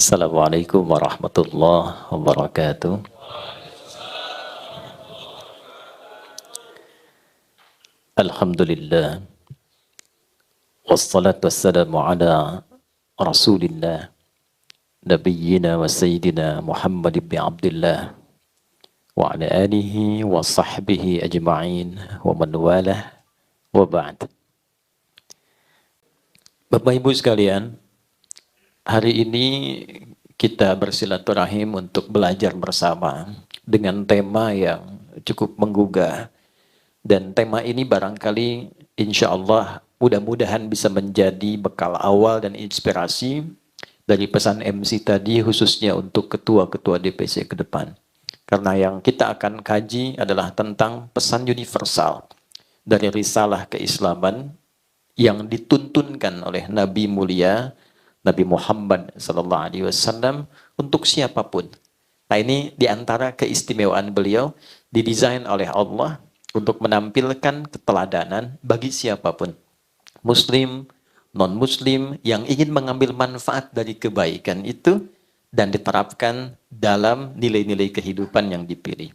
Assalamualaikum warahmatullahi wabarakatuh. Alhamdulillah. Wassalatu wassalamu ala Rasulillah. Nabiyyina wa Sayyidina Muhammad ibn Abdullah. Wa ala alihi wa sahbihi ajma'in. Wa man walah. Wa ba'd. Bapak Ibu sekalian, hari ini kita bersilaturahim untuk belajar bersama dengan tema yang cukup menggugah. Dan tema ini barangkali insya Allah mudah-mudahan bisa menjadi bekal awal dan inspirasi dari pesan MC tadi khususnya untuk ketua-ketua DPC ke depan. Karena yang kita akan kaji adalah tentang pesan universal dari risalah keislaman yang dituntunkan oleh Nabi mulia Nabi Muhammad SAW untuk siapapun. Nah, ini diantara keistimewaan beliau didesain oleh Allah untuk menampilkan keteladanan bagi siapapun, Muslim, non-Muslim yang ingin mengambil manfaat dari kebaikan itu dan diterapkan dalam nilai-nilai kehidupan yang dipilih.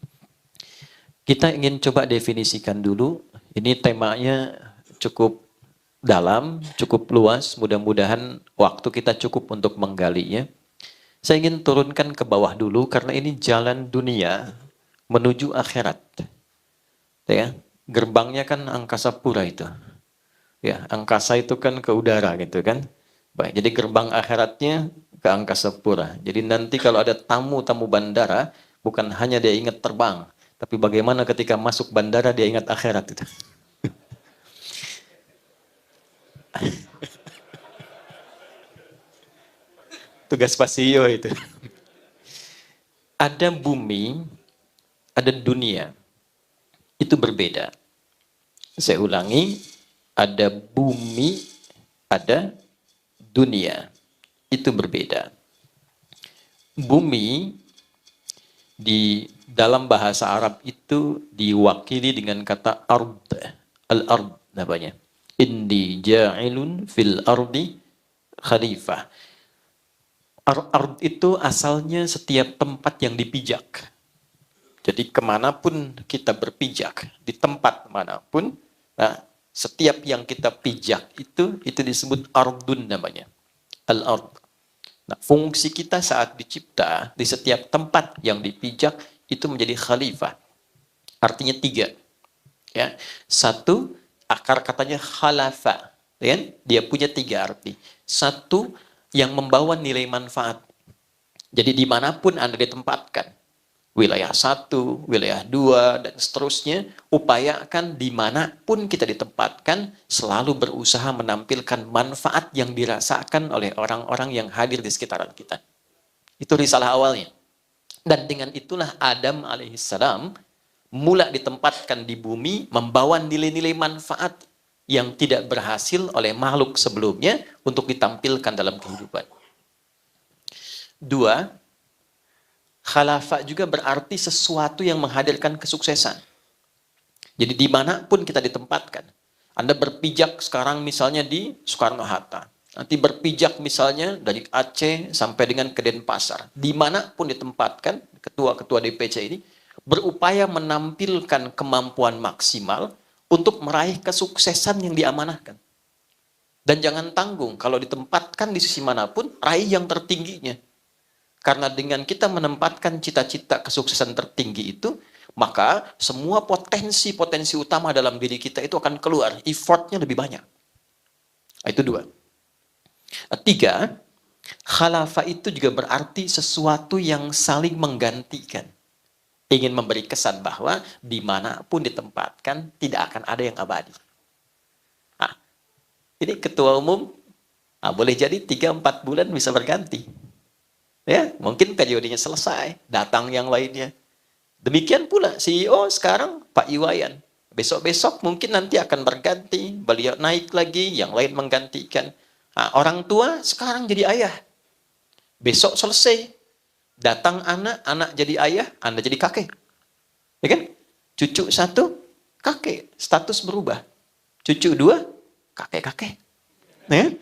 Kita ingin coba definisikan dulu. Ini temanya cukup dalam, cukup luas, mudah-mudahan waktu kita cukup untuk menggalinya. Saya ingin turunkan ke bawah dulu karena ini jalan dunia menuju akhirat. Ya, gerbangnya kan angkasa pura itu. Ya, angkasa itu kan ke udara gitu kan. Baik, jadi gerbang akhiratnya ke angkasa pura. Jadi nanti kalau ada tamu-tamu bandara, bukan hanya dia ingat terbang, tapi bagaimana ketika masuk bandara dia ingat akhirat itu. Tugas Pasio itu. Ada bumi, ada dunia. Itu berbeda. Saya ulangi, ada bumi, ada dunia. Itu berbeda. Bumi di dalam bahasa Arab itu diwakili dengan kata ard. Al-ard namanya. Inni ja'ilun fil ardi khalifah. Ard itu asalnya setiap tempat yang dipijak. Jadi kemanapun kita berpijak, di tempat manapun, nah, setiap yang kita pijak itu disebut ardun namanya. Al-ard. Nah, fungsi kita saat dicipta, di setiap tempat yang dipijak, itu menjadi khalifah. Artinya 3. Ya. 1, akar katanya khalafa. Ya? Dia punya 3 arti. 1, yang membawa nilai manfaat. Jadi dimanapun Anda ditempatkan, wilayah 1, wilayah 2, dan seterusnya, upayakan dimanapun kita ditempatkan, selalu berusaha menampilkan manfaat yang dirasakan oleh orang-orang yang hadir di sekitaran kita. Itu risalah awalnya. Dan dengan itulah Adam alaihissalam mula ditempatkan di bumi, membawa nilai-nilai manfaat yang tidak berhasil oleh makhluk sebelumnya untuk ditampilkan dalam kehidupan. 2, khalafah juga berarti sesuatu yang menghadirkan kesuksesan. Jadi dimanapun kita ditempatkan, Anda berpijak sekarang misalnya di Soekarno-Hatta, nanti berpijak misalnya dari Aceh sampai dengan ke Denpasar, dimanapun ditempatkan, ketua-ketua DPC ini berupaya menampilkan kemampuan maksimal untuk meraih kesuksesan yang diamanahkan. Dan jangan tanggung, kalau ditempatkan di sisi manapun, raih yang tertingginya. Karena dengan kita menempatkan cita-cita kesuksesan tertinggi itu, maka semua potensi-potensi utama dalam diri kita itu akan keluar. Effortnya lebih banyak. Itu 2. 3, khalafah itu juga berarti sesuatu yang saling menggantikan. Ingin memberi kesan bahwa dimanapun ditempatkan, tidak akan ada yang abadi. Nah, ini ketua umum, boleh jadi 3-4 bulan bisa berganti. Ya, mungkin periodenya selesai, datang yang lainnya. Demikian pula CEO sekarang Pak Iwayan. Besok-besok mungkin nanti akan berganti, beliau naik lagi, yang lain menggantikan. Nah, orang tua sekarang jadi ayah. Besok selesai, datang anak jadi ayah, Anda jadi kakek. Ya kan? Cucu 1, kakek, status berubah. Cucu 2, kakek-kakek. Ya?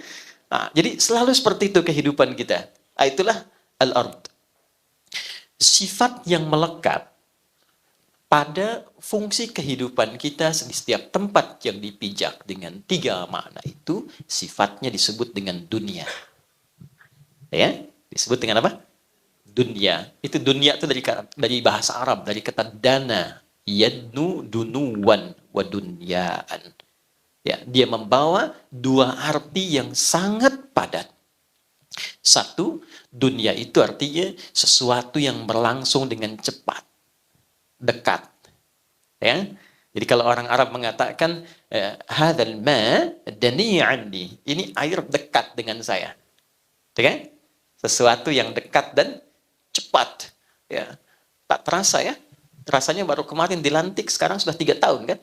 Nah, jadi selalu seperti itu kehidupan kita. Nah, itulah al-ard. Sifat yang melekat pada fungsi kehidupan kita di setiap tempat yang dipijak dengan 3 makna itu, sifatnya disebut dengan dunia. Ya, disebut dengan apa? Dunia. Itu dunia itu dari bahasa Arab, dari kata dana, yadnu dunuwan wa dunyaan. Ya, dia membawa 2 arti yang sangat padat. Satu, dunia itu artinya sesuatu yang berlangsung dengan cepat, dekat. Ya. Jadi kalau orang Arab mengatakan hadzal ma dani andi, ini air dekat dengan saya. Ya. Sesuatu yang dekat dan cepat. Ya. Tak terasa ya. Rasanya baru kemarin dilantik, sekarang sudah 3 tahun kan?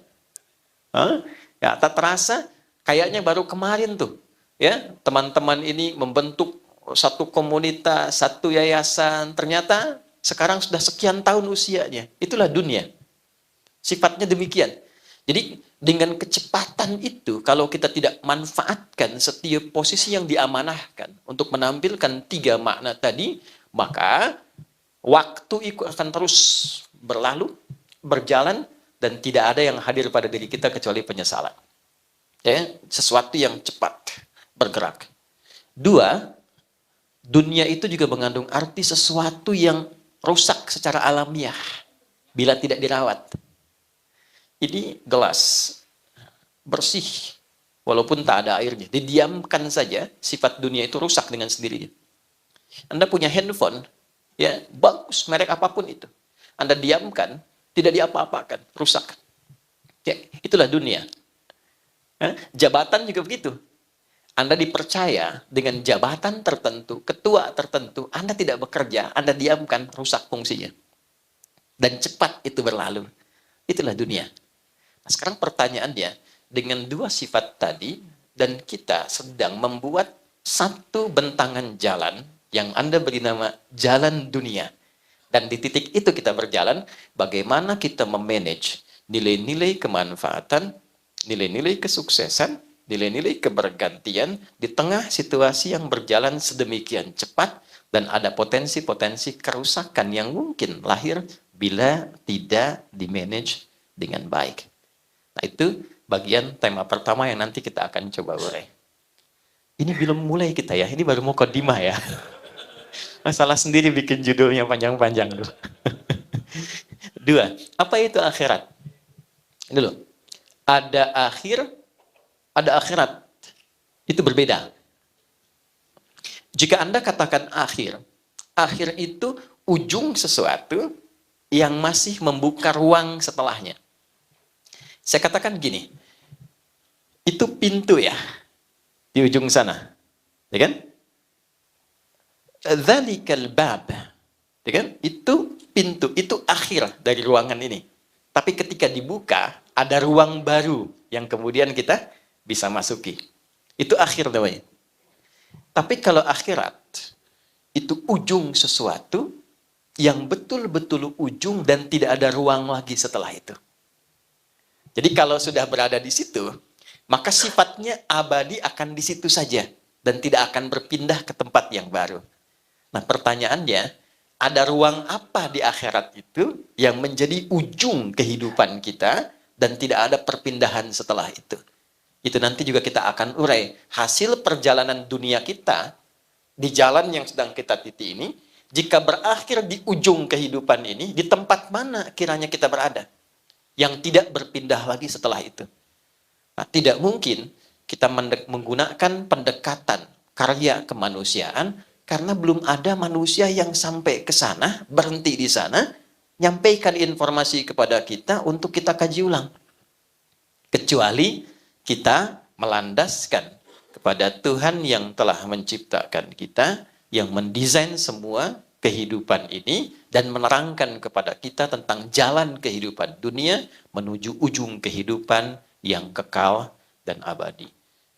Hah? Ya, tak terasa kayaknya baru kemarin tuh. Ya, teman-teman ini membentuk satu komunitas, satu yayasan, ternyata sekarang sudah sekian tahun usianya. Itulah dunia. Sifatnya demikian. Jadi dengan kecepatan itu, kalau kita tidak manfaatkan setiap posisi yang diamanahkan untuk menampilkan 3 makna tadi, maka waktu itu akan terus berlalu, berjalan, dan tidak ada yang hadir pada diri kita kecuali penyesalan. Ya, sesuatu yang cepat bergerak. 2, dunia itu juga mengandung arti sesuatu yang rusak secara alamiah bila tidak dirawat. Ini gelas bersih walaupun tak ada airnya, didiamkan saja, sifat dunia itu rusak dengan sendirinya. Anda punya handphone, ya bagus, merek apapun itu, Anda diamkan, tidak diapa-apakan, rusak. Ya, itulah dunia. Jabatan juga begitu. Anda dipercaya dengan jabatan tertentu, ketua tertentu, Anda tidak bekerja, Anda diamkan, rusak fungsinya. Dan cepat itu berlalu. Itulah dunia. Nah, sekarang pertanyaannya, dengan 2 sifat tadi, dan kita sedang membuat satu bentangan jalan yang Anda beri nama jalan dunia. Dan di titik itu kita berjalan, bagaimana kita memanage nilai-nilai kemanfaatan, nilai-nilai kesuksesan, nilai-nilai kebergantian di tengah situasi yang berjalan sedemikian cepat dan ada potensi-potensi kerusakan yang mungkin lahir bila tidak dimanage dengan baik. Nah, itu bagian tema pertama yang nanti kita akan coba urai. Ini belum mulai kita ya, ini baru mukadimah ya. Masalah sendiri bikin judulnya panjang-panjang dulu. 2, apa itu akhirat? Ini loh, ada akhir, ada akhirat. Itu berbeda. Jika Anda katakan akhir, akhir itu ujung sesuatu yang masih membuka ruang setelahnya. Saya katakan gini, itu pintu ya, di ujung sana, ya kan? Dzalikal bab, ya kan? Itu pintu, itu akhir dari ruangan ini. Tapi ketika dibuka, ada ruang baru yang kemudian kita bisa masuki. Itu akhir namanya. Tapi kalau akhirat, itu ujung sesuatu yang betul-betul ujung dan tidak ada ruang lagi setelah itu. Jadi kalau sudah berada di situ, maka sifatnya abadi akan di situ saja dan tidak akan berpindah ke tempat yang baru. Nah, pertanyaannya, ada ruang apa di akhirat itu yang menjadi ujung kehidupan kita dan tidak ada perpindahan setelah itu? Itu nanti juga kita akan urai. Hasil perjalanan dunia kita di jalan yang sedang kita titi ini, jika berakhir di ujung kehidupan ini, di tempat mana kiranya kita berada? Yang tidak berpindah lagi setelah itu. Nah, tidak mungkin kita menggunakan pendekatan karya kemanusiaan karena belum ada manusia yang sampai ke sana, berhenti di sana, nyampaikan informasi kepada kita untuk kita kaji ulang. Kecuali kita melandaskan kepada Tuhan yang telah menciptakan kita, yang mendesain semua kehidupan ini, dan menerangkan kepada kita tentang jalan kehidupan dunia menuju ujung kehidupan yang kekal dan abadi.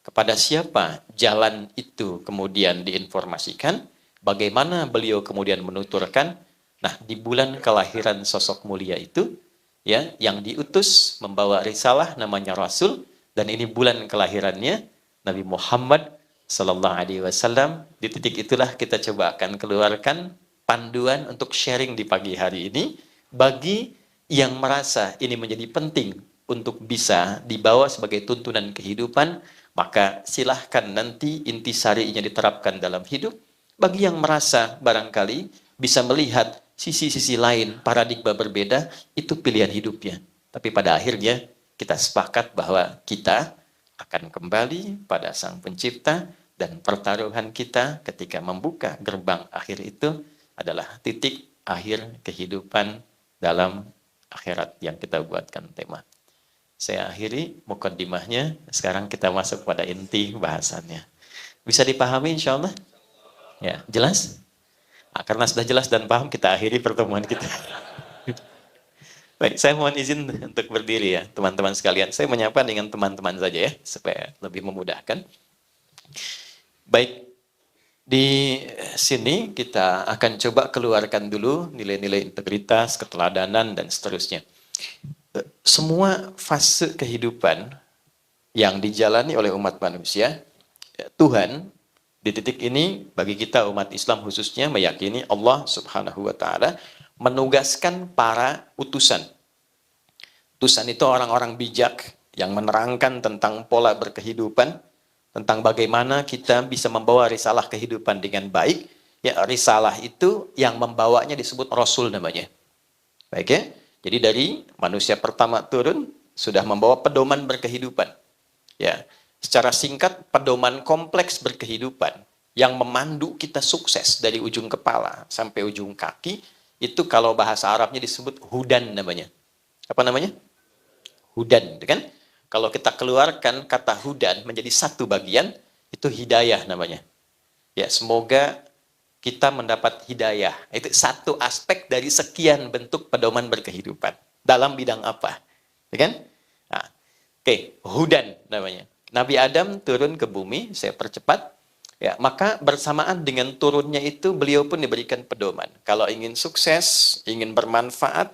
Kepada siapa jalan itu kemudian diinformasikan, bagaimana beliau kemudian menuturkan, nah di bulan kelahiran sosok mulia itu, ya, yang diutus membawa risalah namanya Rasul, dan ini bulan kelahirannya Nabi Muhammad Sallallahu Alaihi Wasallam. Di titik itulah kita coba akan keluarkan panduan untuk sharing di pagi hari ini bagi yang merasa ini menjadi penting untuk bisa dibawa sebagai tuntunan kehidupan, maka silahkan nanti intisarinya diterapkan dalam hidup. Bagi yang merasa barangkali bisa melihat sisi-sisi lain, paradigma berbeda, itu pilihan hidupnya. Tapi pada akhirnya kita sepakat bahwa kita akan kembali pada Sang Pencipta, dan pertaruhan kita ketika membuka gerbang akhir itu adalah titik akhir kehidupan dalam akhirat yang kita buatkan tema. Saya akhiri mukaddimahnya, sekarang kita masuk pada inti bahasannya. Bisa dipahami insya Allah? Ya, jelas? Nah, karena sudah jelas dan paham, kita akhiri pertemuan kita. Baik, saya mohon izin untuk berdiri ya, teman-teman sekalian. Saya menyapa dengan teman-teman saja ya, supaya lebih memudahkan. Baik, di sini kita akan coba keluarkan dulu nilai-nilai integritas, keteladanan, dan seterusnya. Semua fase kehidupan yang dijalani oleh umat manusia, Tuhan di titik ini bagi kita umat Islam khususnya meyakini Allah Subhanahu wa Ta'ala menugaskan para utusan. Utusan itu orang-orang bijak yang menerangkan tentang pola berkehidupan, tentang bagaimana kita bisa membawa risalah kehidupan dengan baik. Ya, risalah itu yang membawanya disebut Rasul namanya. Baik ya. Jadi dari manusia pertama turun sudah membawa pedoman berkehidupan. Ya, secara singkat pedoman kompleks berkehidupan yang memandu kita sukses dari ujung kepala sampai ujung kaki. Itu kalau bahasa Arabnya disebut hudan namanya. Apa namanya? Hudan, kan? Kalau kita keluarkan kata hudan menjadi satu bagian, itu hidayah namanya. Ya, semoga kita mendapat hidayah. Itu satu aspek dari sekian bentuk pedoman berkehidupan. Dalam bidang apa? Ya kan? Nah, oke, hudan namanya. Nabi Adam turun ke bumi, saya percepat. Ya, maka bersamaan dengan turunnya itu beliau pun diberikan pedoman. Kalau ingin sukses, ingin bermanfaat,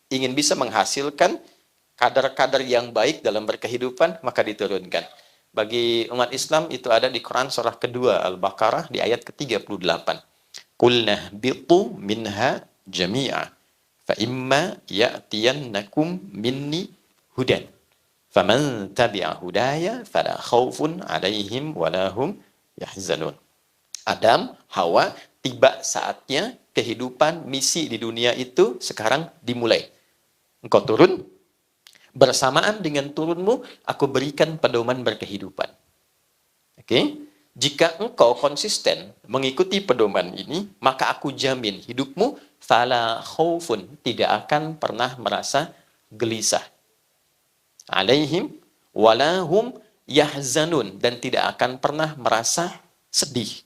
ingin bisa menghasilkan kadar-kadar yang baik dalam berkehidupan, maka diturunkan. Bagi umat Islam itu ada di Quran surah kedua Al-Baqarah di ayat ke-38. Qulna bitu minha jami'a fa imma ya'tiyannakum minni hudan faman tabi'a hudaya fala khaufun 'alaihim walahum yahzanun. Adam, Hawa, tiba saatnya kehidupan, misi di dunia itu sekarang dimulai. Engkau turun, bersamaan dengan turunmu, aku berikan pedoman berkehidupan. Oke? Jika engkau konsisten mengikuti pedoman ini, maka aku jamin hidupmu fala khaufun, tidak akan pernah merasa gelisah. Alaihim walahum yahzanun, dan tidak akan pernah merasa sedih.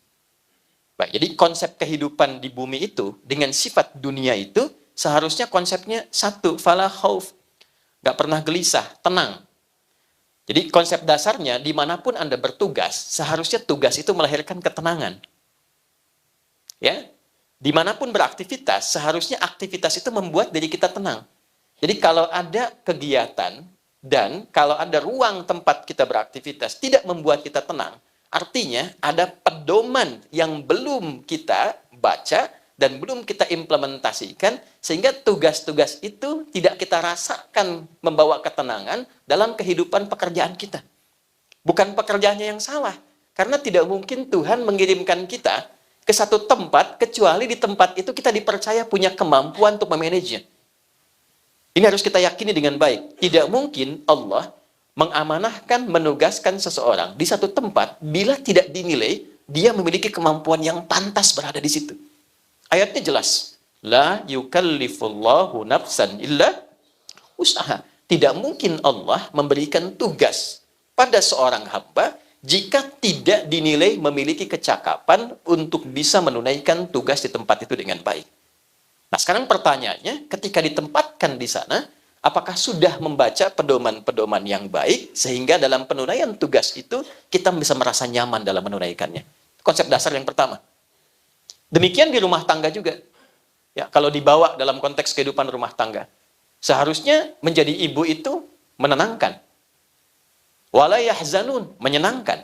Baik, jadi konsep kehidupan di bumi itu dengan sifat dunia itu seharusnya konsepnya satu, fala khauf, nggak pernah gelisah, tenang. Jadi konsep dasarnya dimanapun Anda bertugas, seharusnya tugas itu melahirkan ketenangan. Ya, dimanapun beraktivitas, seharusnya aktivitas itu membuat diri kita tenang. Jadi kalau ada kegiatan dan kalau ada ruang tempat kita beraktivitas tidak membuat kita tenang, artinya ada pedoman yang belum kita baca dan belum kita implementasikan, sehingga tugas-tugas itu tidak kita rasakan membawa ketenangan dalam kehidupan pekerjaan kita. Bukan pekerjaannya yang salah, karena tidak mungkin Tuhan mengirimkan kita ke satu tempat, kecuali di tempat itu kita dipercaya punya kemampuan untuk memanagenya. Ini harus kita yakini dengan baik. Tidak mungkin Allah mengamanahkan, menugaskan seseorang di satu tempat, bila tidak dinilai, dia memiliki kemampuan yang pantas berada di situ. Ayatnya jelas. La yukallifullahu nafsan illa usaha. Tidak mungkin Allah memberikan tugas pada seorang hamba jika tidak dinilai memiliki kecakapan untuk bisa menunaikan tugas di tempat itu dengan baik. Nah, sekarang pertanyaannya, ketika ditempatkan di sana, apakah sudah membaca pedoman-pedoman yang baik sehingga dalam penunaian tugas itu kita bisa merasa nyaman dalam menunaikannya? Konsep dasar yang pertama. Demikian di rumah tangga juga. Ya, kalau dibawa dalam konteks kehidupan rumah tangga, seharusnya menjadi ibu itu menenangkan. Wala yahzanun, menyenangkan.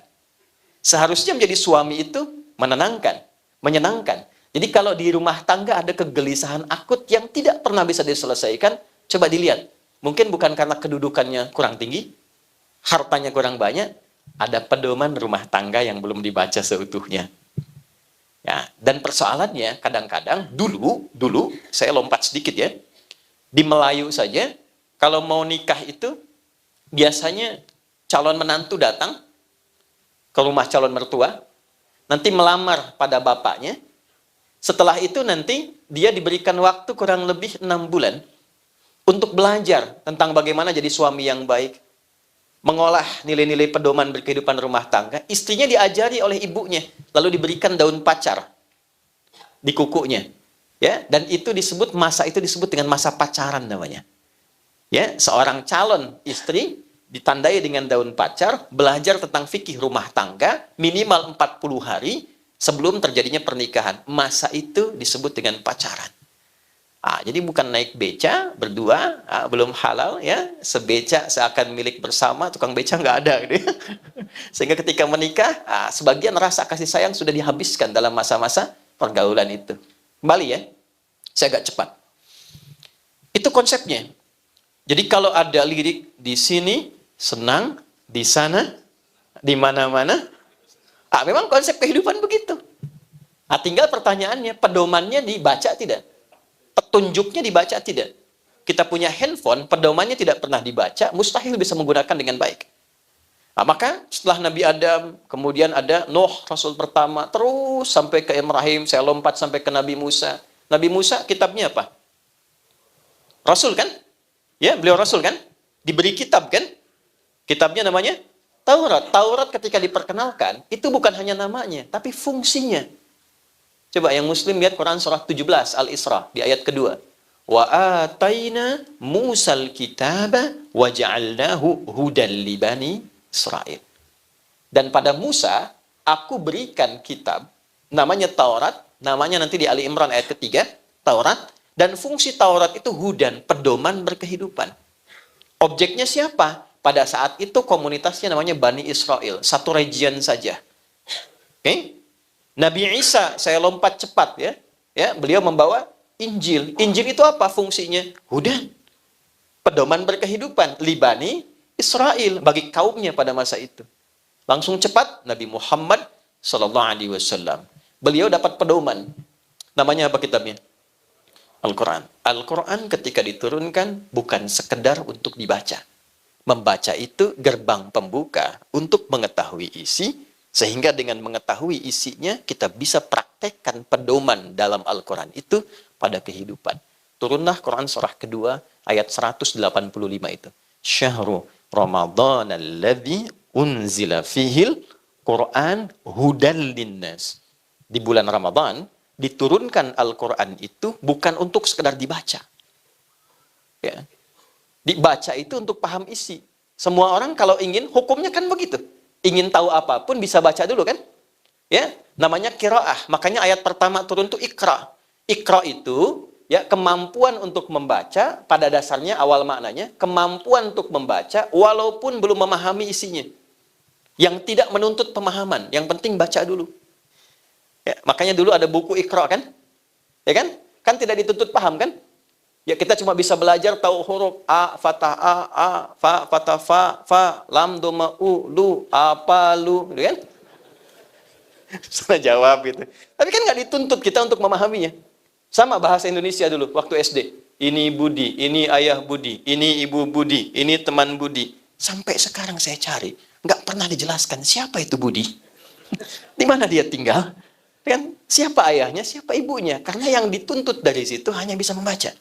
Seharusnya menjadi suami itu menenangkan, menyenangkan. Jadi kalau di rumah tangga ada kegelisahan akut yang tidak pernah bisa diselesaikan, coba dilihat. Mungkin bukan karena kedudukannya kurang tinggi, hartanya kurang banyak, ada pedoman rumah tangga yang belum dibaca seutuhnya. Ya, dan persoalannya kadang-kadang dulu saya lompat sedikit ya. Di Melayu saja kalau mau nikah itu biasanya calon menantu datang ke rumah calon mertua, nanti melamar pada bapaknya. Setelah itu nanti dia diberikan waktu kurang lebih 6 bulan untuk belajar tentang bagaimana jadi suami yang baik, mengolah nilai-nilai pedoman berkehidupan rumah tangga. Istrinya diajari oleh ibunya, lalu diberikan daun pacar di kukunya. Ya, dan itu disebut dengan masa pacaran namanya. Ya, seorang calon istri ditandai dengan daun pacar, belajar tentang fikih rumah tangga minimal 40 hari sebelum terjadinya pernikahan. Masa itu disebut dengan pacaran. Jadi bukan naik beca berdua, belum halal ya, sebeca seakan milik bersama, tukang beca nggak ada gitu ya. Sehingga ketika menikah, sebagian rasa kasih sayang sudah dihabiskan dalam masa-masa pergaulan itu. Kembali ya, saya agak cepat. Itu konsepnya. Jadi kalau ada lirik di sini senang, di sana, di mana-mana, memang konsep kehidupan begitu. Tinggal pertanyaannya, pedomannya dibaca tidak? Petunjuknya dibaca tidak? Kita punya handphone, pedomannya tidak pernah dibaca, mustahil bisa menggunakan dengan baik. Maka setelah Nabi Adam, kemudian ada Nuh, Rasul pertama, terus sampai ke Ibrahim, saya lompat sampai ke Nabi Musa. Nabi Musa kitabnya apa? Rasul kan? Ya, beliau Rasul kan? Diberi kitab kan? Kitabnya namanya Taurat. Taurat ketika diperkenalkan, itu bukan hanya namanya, tapi fungsinya. Coba yang muslim lihat Quran surah 17 Al-Isra di ayat kedua. Wa ataina Musal kitaba wa ja'alnahu hudan li bani Israil. Dan pada Musa aku berikan kitab namanya Taurat, namanya nanti di Ali Imran ayat ketiga, Taurat, dan fungsi Taurat itu hudan, pedoman berkehidupan. Objeknya siapa? Pada saat itu komunitasnya namanya Bani Israel, satu region saja. Oke? Nabi Isa, saya lompat cepat ya. Ya, beliau membawa Injil. Injil itu apa fungsinya? Hudan. Pedoman berkehidupan Libani Israel bagi kaumnya pada masa itu. Langsung cepat Nabi Muhammad sallallahu alaihi wasallam. Beliau dapat pedoman. Namanya apa kitabnya? Al-Qur'an. Al-Qur'an ketika diturunkan bukan sekedar untuk dibaca. Membaca itu gerbang pembuka untuk mengetahui isi. Sehingga dengan mengetahui isinya, kita bisa praktekkan pedoman dalam Al-Quran itu pada kehidupan. Turunlah Quran surah kedua, ayat 185 itu. Syahru Ramadan alladhi unzila fihil Quran hudan linnas. Di bulan Ramadan, diturunkan Al-Quran itu bukan untuk sekedar dibaca. Ya. Dibaca itu untuk paham isi. Semua orang kalau ingin, hukumnya kan begitu. Ingin tahu apapun bisa baca dulu kan? Ya, namanya qiraah. Makanya ayat pertama turun itu Iqra. Iqra itu ya kemampuan untuk membaca, pada dasarnya awal maknanya kemampuan untuk membaca walaupun belum memahami isinya. Yang tidak menuntut pemahaman, yang penting baca dulu. Ya, makanya dulu ada buku Iqra kan? Ya kan? Kan tidak dituntut paham kan? Ya kita cuma bisa belajar tahu huruf a fathah a fa fathah fa lam doma u lu apa lu gitu kan? Salah jawab gitu. Tapi kan nggak dituntut kita untuk memahaminya. Sama bahasa Indonesia dulu waktu SD. Ini Budi, ini ayah Budi, ini ibu Budi, ini teman Budi. Sampai sekarang saya cari, nggak pernah dijelaskan siapa itu Budi. Di mana dia tinggal? Kan siapa ayahnya, siapa ibunya? Karena yang dituntut dari situ hanya bisa membaca.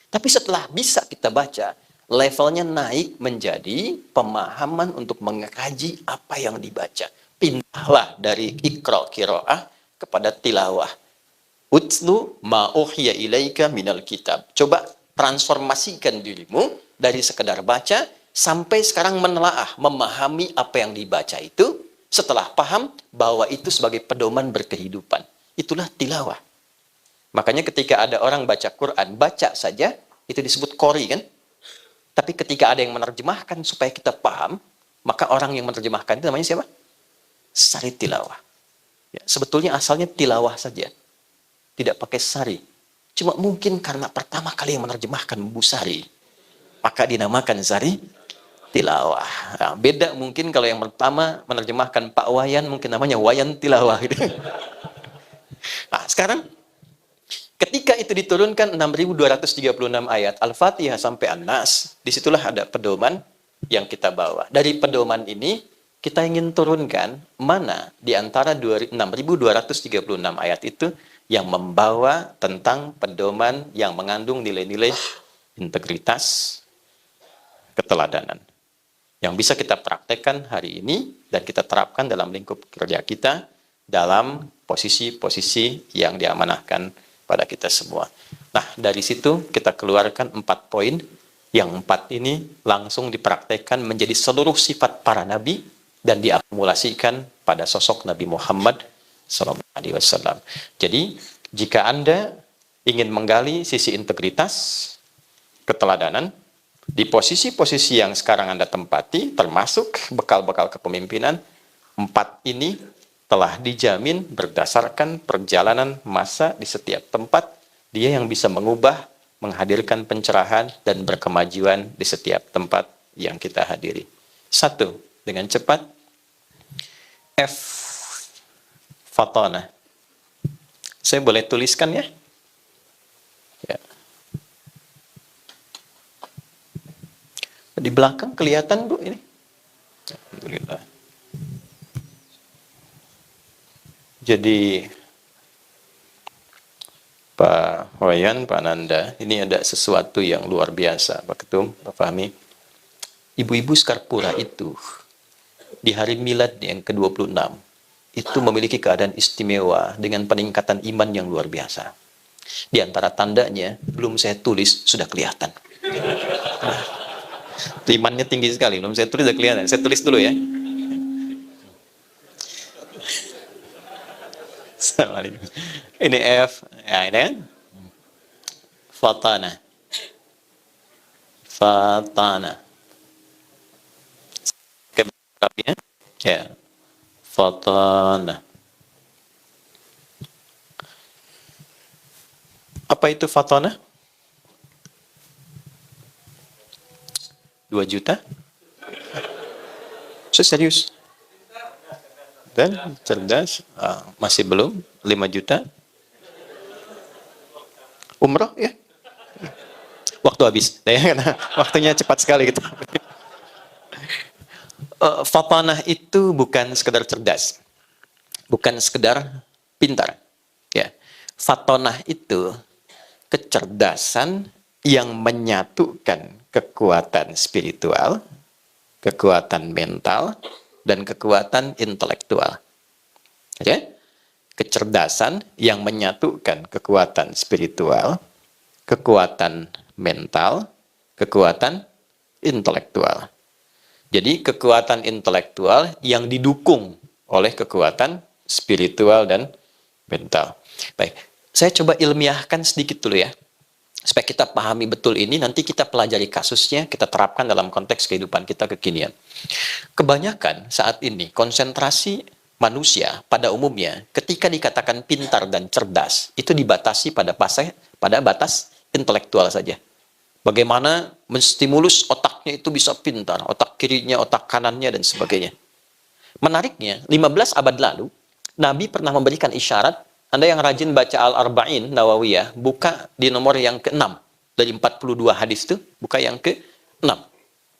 Tapi setelah bisa kita baca, levelnya naik menjadi pemahaman untuk mengkaji apa yang dibaca. Pindahlah dari Iqra qiraah kepada tilawah. Utlu ma uhiya ilaika minal kitab. Coba transformasikan dirimu dari sekedar baca sampai sekarang menelaah, memahami apa yang dibaca itu. Setelah paham bahwa itu sebagai pedoman berkehidupan. Itulah tilawah. Makanya ketika ada orang baca Quran, baca saja, itu disebut qori kan? Tapi ketika ada yang menerjemahkan supaya kita paham, maka orang yang menerjemahkan itu namanya siapa? sari tilawah. Ya, sebetulnya asalnya tilawah saja, tidak pakai sari. Cuma mungkin karena pertama kali yang menerjemahkan Bu Sari, maka dinamakan sari tilawah. Nah, beda mungkin kalau yang pertama menerjemahkan Pak Wayan, mungkin namanya Wayan tilawah. Gitu. Nah, sekarang ketika itu diturunkan 6.236 ayat Al-Fatihah sampai An-Nas, disitulah ada pedoman yang kita bawa. Dari pedoman ini, kita ingin turunkan mana di antara 6.236 ayat itu yang membawa tentang pedoman yang mengandung nilai-nilai integritas, keteladanan. Yang bisa kita praktekkan hari ini dan kita terapkan dalam lingkup kerja kita dalam posisi-posisi yang diamanahkan pada kita semua. Nah, dari situ kita keluarkan 4 poin. Yang 4 ini langsung dipraktekkan menjadi seluruh sifat para nabi dan diakumulasikan pada sosok Nabi Muhammad SAW. Jadi, jika Anda ingin menggali sisi integritas, keteladanan, di posisi-posisi yang sekarang Anda tempati, termasuk bekal-bekal kepemimpinan, 4 ini telah dijamin berdasarkan perjalanan masa di setiap tempat, dia yang bisa mengubah, menghadirkan pencerahan, dan berkemajuan di setiap tempat yang kita hadiri. 1, dengan cepat, F, fatona. Saya boleh tuliskan ya? Ya. Di belakang kelihatan Bu ini? Alhamdulillah. Jadi Pak Wayan, Pak Nanda, ini ada sesuatu yang luar biasa, Pak Ketum, Pak Fahmi. Ibu-ibu Skarpura itu di hari milad yang ke-26 itu memiliki keadaan istimewa dengan peningkatan iman yang luar biasa. Di antara tandanya, belum saya tulis, sudah kelihatan. Imannya tinggi sekali, belum saya tulis sudah kelihatan. Saya tulis dulu ya. Assalamualaikum. Ini F, ya ini kan? Fatana. Fatana. Keberapnya? Ya. Fatana. Apa itu fatana? 2 juta? Serius? Dan cerdas, masih belum 5 juta. Umroh ya. Waktu habis, waktunya cepat sekali gitu. Fatanah itu bukan sekedar cerdas, bukan sekedar pintar. Ya, fatanah itu kecerdasan yang menyatukan kekuatan spiritual, kekuatan mental, dan kekuatan intelektual. Oke? Kecerdasan yang menyatukan kekuatan spiritual, kekuatan mental, kekuatan intelektual. Jadi kekuatan intelektual yang didukung oleh kekuatan spiritual dan mental. Baik, saya coba ilmiahkan sedikit dulu ya. Supaya kita pahami betul ini, nanti kita pelajari kasusnya, kita terapkan dalam konteks kehidupan kita kekinian. Kebanyakan saat ini, konsentrasi manusia pada umumnya, ketika dikatakan pintar dan cerdas, itu dibatasi pada batas intelektual saja. Bagaimana menstimulus otaknya itu bisa pintar, otak kirinya, otak kanannya, dan sebagainya. Menariknya, 15 abad lalu, Nabi pernah memberikan isyarat. Anda yang rajin baca Al-Arba'in Nawawiyah, buka di nomor yang ke-6. Dari 42 hadis itu, buka yang ke-6.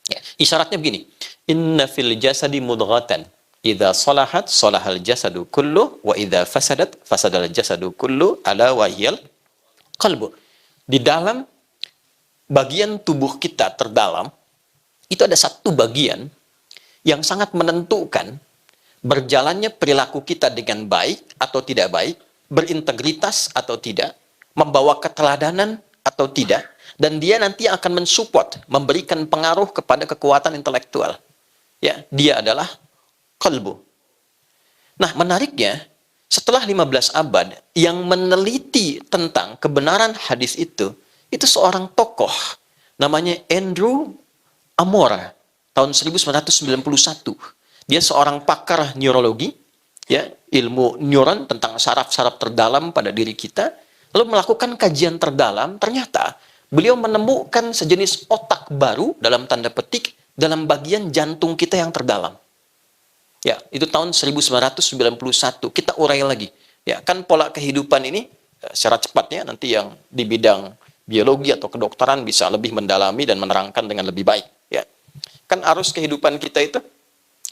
Ya, isyaratnya begini. Inna fil jasadi mudghatan. Idza salahat, salahal jasadu kullu, wa idza fasadat, fasadal jasadu kullu, ala wahyal qalbu. Di dalam bagian tubuh kita terdalam, itu ada satu bagian yang sangat menentukan berjalannya perilaku kita dengan baik atau tidak baik, berintegritas atau tidak, membawa keteladanan atau tidak, dan dia nanti akan mensupport, memberikan pengaruh kepada kekuatan intelektual. Ya, dia adalah qalbu. Nah, menariknya, setelah 15 abad yang meneliti tentang kebenaran hadis itu seorang tokoh namanya Andrew Amora tahun 1991. Dia seorang pakar neurologi, ya, ilmu neuron tentang saraf-saraf terdalam pada diri kita, lalu melakukan kajian terdalam, ternyata beliau menemukan sejenis otak baru dalam tanda petik dalam bagian jantung kita yang terdalam. Ya, itu tahun 1991. Kita urai lagi. Ya, kan pola kehidupan ini secara cepatnya nanti yang di bidang biologi atau kedokteran bisa lebih mendalami dan menerangkan dengan lebih baik. Ya, kan arus kehidupan kita itu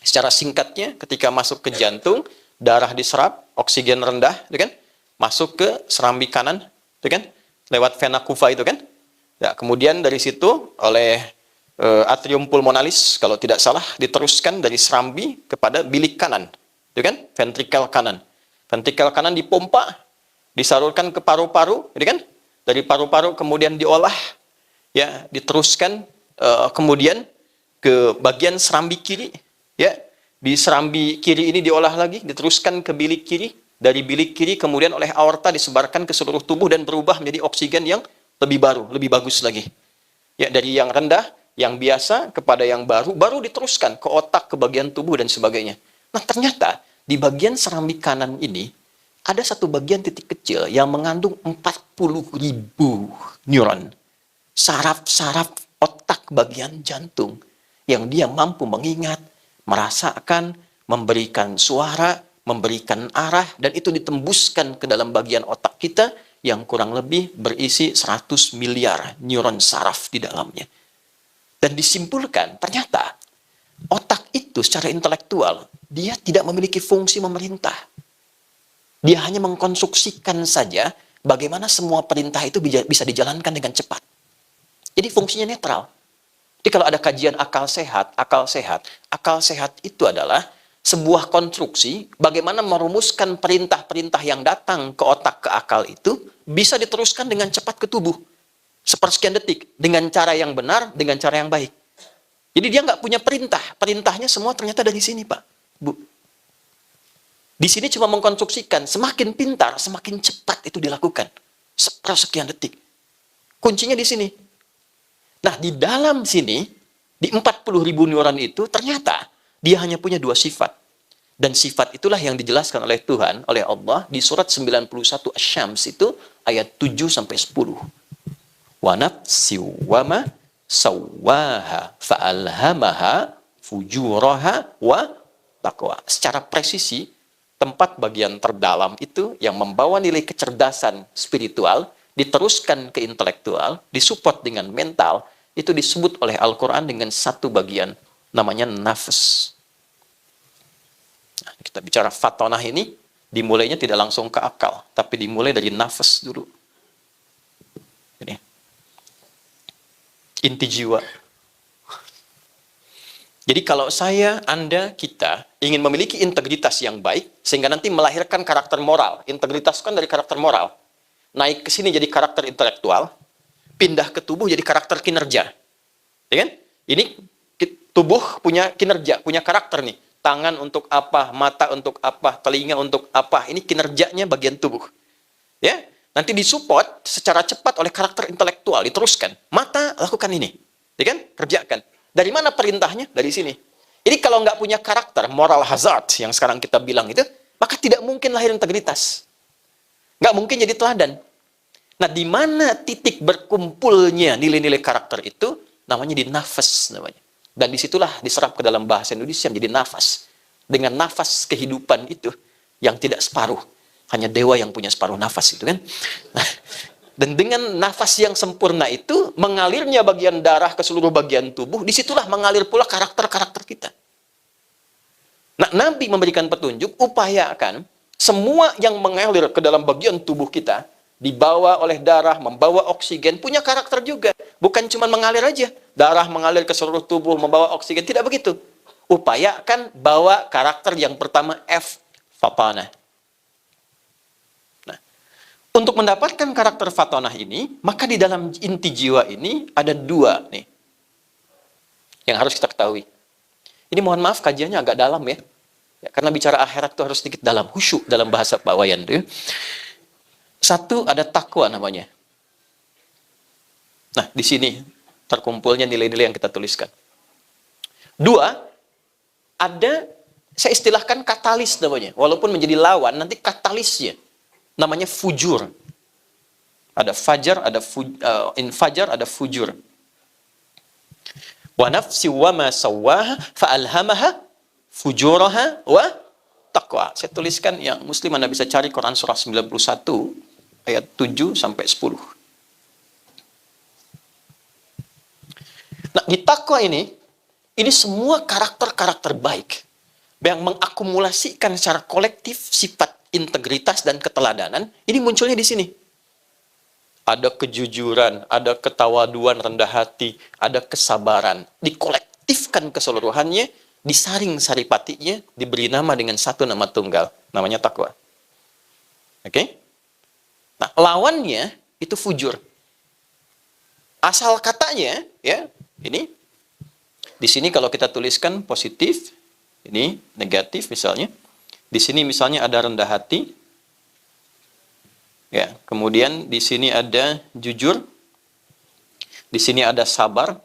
secara singkatnya ketika masuk ke jantung, darah diserap, oksigen rendah, itu kan, masuk ke serambi kanan, itu kan, lewat vena cava itu kan. Ya, kemudian dari situ oleh atrium pulmonalis kalau tidak salah diteruskan dari serambi kepada bilik kanan, itu kan, ventrikel kanan. Ventrikel kanan dipompa, disalurkan ke paru-paru, itu kan, dari paru-paru kemudian diolah, ya, diteruskan kemudian ke bagian serambi kiri, ya, di serambi kiri ini diolah lagi, diteruskan ke bilik kiri, dari bilik kiri kemudian oleh aorta disebarkan ke seluruh tubuh dan berubah menjadi oksigen yang lebih baru, lebih bagus lagi. Ya, dari yang rendah, yang biasa kepada yang baru, baru diteruskan ke otak, ke bagian tubuh dan sebagainya. Nah, ternyata di bagian serambi kanan ini ada satu bagian titik kecil yang mengandung 40.000 neuron. Saraf-saraf otak bagian jantung yang dia mampu mengingat, merasakan, memberikan suara, memberikan arah, dan itu ditembuskan ke dalam bagian otak kita yang kurang lebih berisi 100 miliar neuron saraf di dalamnya. Dan disimpulkan, ternyata otak itu secara intelektual, dia tidak memiliki fungsi memerintah. Dia hanya mengkonstruksikan saja bagaimana semua perintah itu bisa dijalankan dengan cepat. Jadi fungsinya netral. Jadi kalau ada kajian akal sehat itu adalah sebuah konstruksi bagaimana merumuskan perintah-perintah yang datang ke otak, ke akal itu bisa diteruskan dengan cepat ke tubuh. Sepersekian detik, dengan cara yang benar, dengan cara yang baik. Jadi dia nggak punya perintah. Perintahnya semua ternyata dari sini, Pak, Bu. Di sini cuma mengkonstruksikan, semakin pintar, semakin cepat itu dilakukan. Sepersekian detik. Kuncinya di sini. Nah, di dalam sini, di 40.000 neuron itu, ternyata dia hanya punya 2 sifat. Dan sifat itulah yang dijelaskan oleh Tuhan, oleh Allah, di surat 91 Asy-Syams itu, ayat 7-10. Wa nafsi wa ma sawwaha fa'alhamaha fujuraha wa taqwa. Secara presisi, tempat bagian terdalam itu yang membawa nilai kecerdasan spiritual, diteruskan ke intelektual, disupport dengan mental, itu disebut oleh Al-Quran dengan satu bagian, namanya nafas. Nah, kita bicara fatonah ini, dimulainya tidak langsung ke akal, tapi dimulai dari nafas dulu. Ini inti jiwa. Jadi kalau saya, Anda, kita ingin memiliki integritas yang baik, sehingga nanti melahirkan karakter moral. Integritas kan dari karakter moral. Naik ke sini jadi karakter intelektual, pindah ke tubuh jadi karakter kinerja. Ya kan? Ini tubuh punya kinerja, punya karakter nih. Tangan untuk apa, mata untuk apa, telinga untuk apa. Ini kinerjanya bagian tubuh. Ya, nanti disupport secara cepat oleh karakter intelektual, diteruskan. Mata, lakukan ini. Ya kan? Kerjakan. Dari mana perintahnya? Dari sini. Jadi kalau nggak punya karakter, moral hazard yang sekarang kita bilang itu, maka tidak mungkin lahir integritas. Nggak mungkin jadi teladan. Nah, di mana titik berkumpulnya nilai-nilai karakter itu? Namanya di nafas namanya. Dan disitulah diserap ke dalam bahasa Indonesia menjadi nafas. Dengan nafas kehidupan itu yang tidak separuh. Hanya dewa yang punya separuh nafas itu kan. Dan dengan nafas yang sempurna itu, mengalirnya bagian darah ke seluruh bagian tubuh, disitulah mengalir pula karakter-karakter kita. Nah, Nabi memberikan petunjuk, upayakan semua yang mengalir ke dalam bagian tubuh kita, dibawa oleh darah, membawa oksigen, punya karakter juga. Bukan cuma mengalir aja. Darah mengalir ke seluruh tubuh, membawa oksigen. Tidak begitu. Upayakan bawa karakter yang pertama F, fatanah. Nah, untuk mendapatkan karakter fatanah ini, maka di dalam inti jiwa ini ada 2 nih. Yang harus kita ketahui. Ini mohon maaf kajiannya agak dalam ya. Karena bicara akhirat itu harus sedikit dalam, khusyuk dalam bahasa Pak Wayan itu. 1 ada takwa namanya. Nah, di sini terkumpulnya nilai-nilai yang kita tuliskan. 2, ada saya istilahkan katalis namanya. Walaupun menjadi lawan, nanti katalisnya namanya fujur. Ada fajar, ada infajar, ada fujur. Wa nafsi wa ma sawwaha fa'alhamaha fujuraha wa taqwa. Saya tuliskan yang muslim Anda bisa cari Quran surah 91 ayat 7 sampai 10. Nah, di takwa ini semua karakter-karakter baik yang mengakumulasikan secara kolektif sifat integritas dan keteladanan, ini munculnya di sini. Ada kejujuran, ada ketawaduan, rendah hati, ada kesabaran. Dikolektifkan keseluruhannya, disaring saripatinya, diberi nama dengan satu nama tunggal. Namanya takwa. Oke? Nah, lawannya itu fujur. Asal katanya, ya, ini. Di sini kalau kita tuliskan positif, ini negatif misalnya. Di sini misalnya ada rendah hati. Ya, kemudian di sini ada jujur, di sini ada sabar,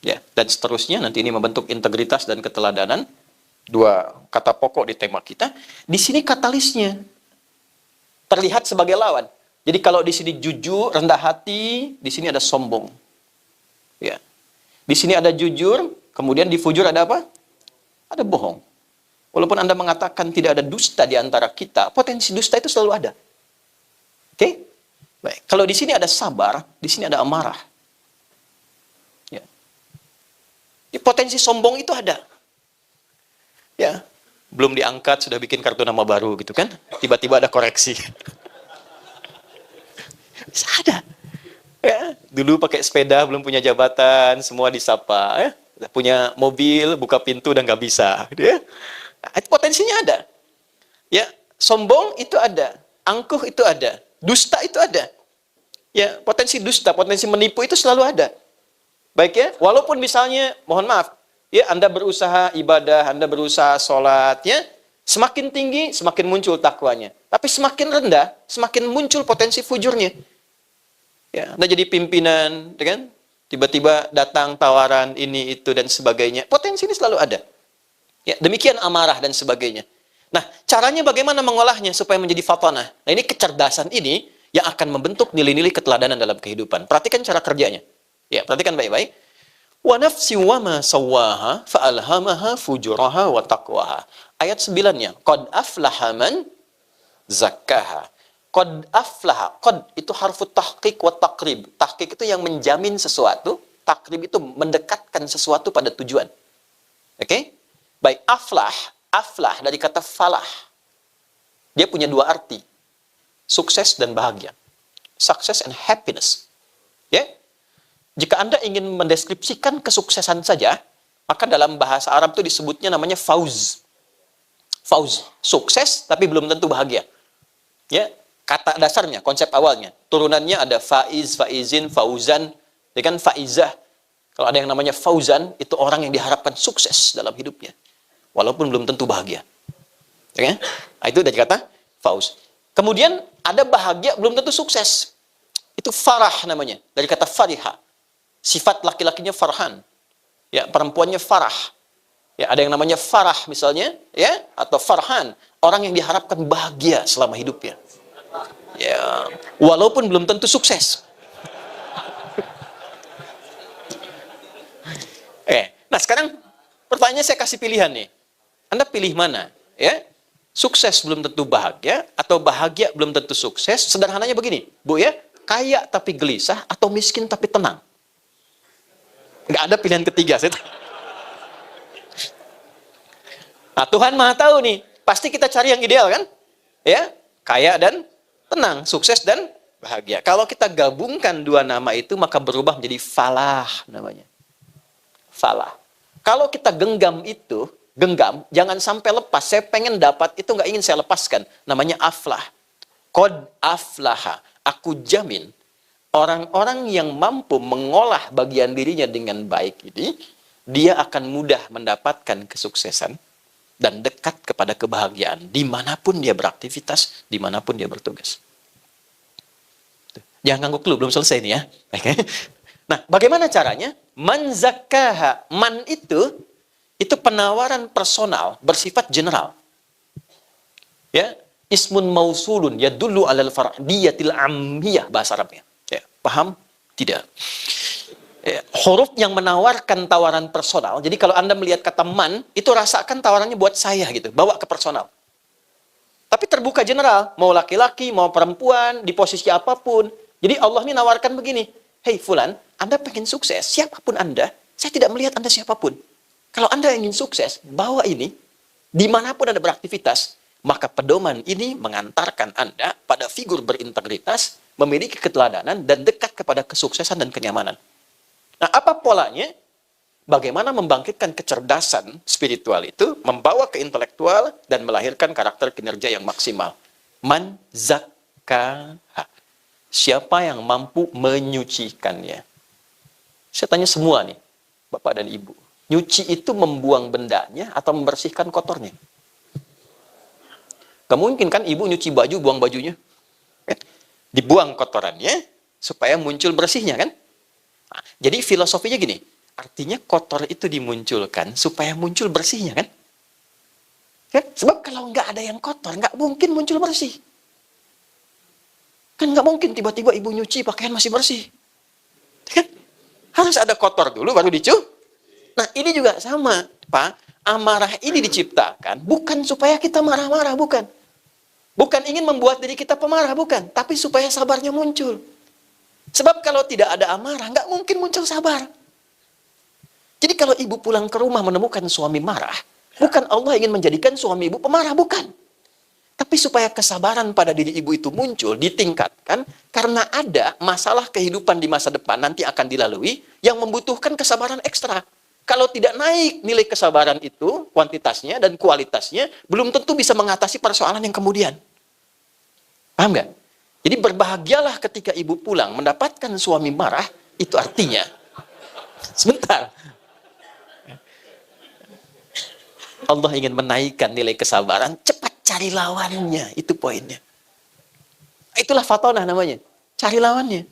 ya, dan seterusnya. Nanti ini membentuk integritas dan keteladanan, dua kata pokok di tema kita. Di sini katalisnya terlihat sebagai lawan. Jadi kalau di sini jujur, rendah hati, di sini ada sombong. Ya, di sini ada jujur, kemudian di fujur ada apa? Ada bohong. Walaupun Anda mengatakan tidak ada dusta di antara kita, potensi dusta itu selalu ada. Oke? Baik. Kalau di sini ada sabar, di sini ada amarah. Ya. Di potensi sombong itu ada. Ya. Belum diangkat, sudah bikin kartu nama baru gitu kan. Tiba-tiba ada koreksi. Bisa ada. Ya. Dulu pakai sepeda, belum punya jabatan, semua disapa. Ya. Udah punya mobil, buka pintu, udah nggak bisa. Ya. Nah, potensinya ada. Ya, sombong itu ada, angkuh itu ada, dusta itu ada. Ya, potensi dusta, potensi menipu itu selalu ada. Baik ya, walaupun misalnya, mohon maaf, ya Anda berusaha ibadah, Anda berusaha sholat, ya, semakin tinggi, semakin muncul takwanya. Tapi semakin rendah, semakin muncul potensi fujurnya. Ya, Anda jadi pimpinan, kan? Tiba-tiba datang tawaran ini, itu, dan sebagainya. Potensi ini selalu ada. Ya, demikian amarah dan sebagainya. Nah, caranya bagaimana mengolahnya supaya menjadi fatanah? Nah, ini kecerdasan ini yang akan membentuk nilai-nilai keteladanan dalam kehidupan. Perhatikan cara kerjanya. Ya, perhatikan baik-baik. Wa nafsi wa ma sawwaha fa'alhamaha fujuraha wa taqwaha. Ayat 9-nya, qad aflaha man zakkaha. Qad aflaha. Qad itu harfu tahqiq wa taqrib. Tahqiq itu yang menjamin sesuatu, taqrib itu mendekatkan sesuatu pada tujuan. Oke? Baik, aflah dari kata falah. Dia punya dua arti. Sukses dan bahagia. Success and happiness. Ya. Jika Anda ingin mendeskripsikan kesuksesan saja, maka dalam bahasa Arab itu disebutnya namanya fauz. Fauz, sukses tapi belum tentu bahagia. Ya, kata dasarnya, konsep awalnya. Turunannya ada faiz, faizin, fauzan, dengan faizah. Kalau ada yang namanya fauzan, itu orang yang diharapkan sukses dalam hidupnya. Walaupun belum tentu bahagia. Ya, nah, itu dari kata fauz. Kemudian ada bahagia belum tentu sukses. Itu farah namanya. Dari kata fariha. Sifat laki-lakinya farhan. Ya, perempuannya farah. Ya, ada yang namanya farah misalnya, ya, atau farhan. Orang yang diharapkan bahagia selama hidupnya. Ya, walaupun belum tentu sukses. Nah sekarang pertanyaannya saya kasih pilihan nih. Anda pilih mana? Ya, sukses belum tentu bahagia atau bahagia belum tentu sukses? Sederhananya begini, Bu ya, kaya tapi gelisah atau miskin tapi tenang? Nggak ada pilihan ketiga. Nah, Tuhan Maha tahu nih, pasti kita cari yang ideal kan? Ya, kaya dan tenang, sukses dan bahagia. Kalau kita gabungkan dua nama itu maka berubah menjadi falah namanya. Falah. Kalau kita genggam itu, jangan sampai lepas. Saya pengen dapat, itu nggak ingin saya lepaskan. Namanya aflah. Qad aflaha. Aku jamin, orang-orang yang mampu mengolah bagian dirinya dengan baik ini, dia akan mudah mendapatkan kesuksesan dan dekat kepada kebahagiaan. Dimanapun dia beraktivitas, dimanapun dia bertugas. Jangan ngangguk dulu, belum selesai nih ya. Nah, bagaimana caranya? Man zakkaha. Man itu itu penawaran personal bersifat general. Ya, ismun mausulun yadullu alal fardiyatil ammiyah bahasa Arabnya. Ya, paham? Tidak. Huruf yang menawarkan tawaran personal. Jadi kalau Anda melihat kata man, itu rasakan tawarannya buat saya gitu, bawa ke personal. Tapi terbuka general, mau laki-laki, mau perempuan, di posisi apapun. Jadi Allah ini nawarkan begini, "Hei fulan, Anda pengen sukses, siapapun Anda, saya tidak melihat Anda siapapun. Kalau Anda ingin sukses, bawa ini, dimanapun Anda beraktivitas, maka pedoman ini mengantarkan Anda pada figur berintegritas, memiliki keteladanan, dan dekat kepada kesuksesan dan kenyamanan." Nah, apa polanya? Bagaimana membangkitkan kecerdasan spiritual itu, membawa ke intelektual, dan melahirkan karakter kinerja yang maksimal. Man zakkaha. Siapa yang mampu menyucikannya? Saya tanya semua nih, Bapak dan Ibu. Nyuci itu membuang bendanya atau membersihkan kotornya? Gak mungkin kan Ibu nyuci baju, buang bajunya. Dibuang kotorannya, supaya muncul bersihnya kan? Nah, jadi filosofinya gini, artinya kotor itu dimunculkan supaya muncul bersihnya kan? Sebab kalau nggak ada yang kotor, nggak mungkin muncul bersih. Kan nggak mungkin tiba-tiba ibu nyuci pakaian masih bersih. Kan? Harus ada kotor dulu baru dicuci. Nah ini juga sama, Pak. Amarah ini diciptakan bukan supaya kita marah-marah, bukan. Bukan ingin membuat diri kita pemarah, bukan. Tapi supaya sabarnya muncul. Sebab kalau tidak ada amarah, nggak mungkin muncul sabar. Jadi kalau ibu pulang ke rumah menemukan suami marah, bukan Allah ingin menjadikan suami ibu pemarah, bukan. Tapi supaya kesabaran pada diri ibu itu muncul, ditingkatkan, karena ada masalah kehidupan di masa depan nanti akan dilalui, yang membutuhkan kesabaran ekstra. Kalau tidak naik nilai kesabaran itu, kuantitasnya dan kualitasnya, belum tentu bisa mengatasi persoalan yang kemudian. Paham nggak? Jadi berbahagialah ketika ibu pulang mendapatkan suami marah, itu artinya, sebentar, Allah ingin menaikkan nilai kesabaran, cepat cari lawannya, itu poinnya. Itulah fatonah namanya, cari lawannya.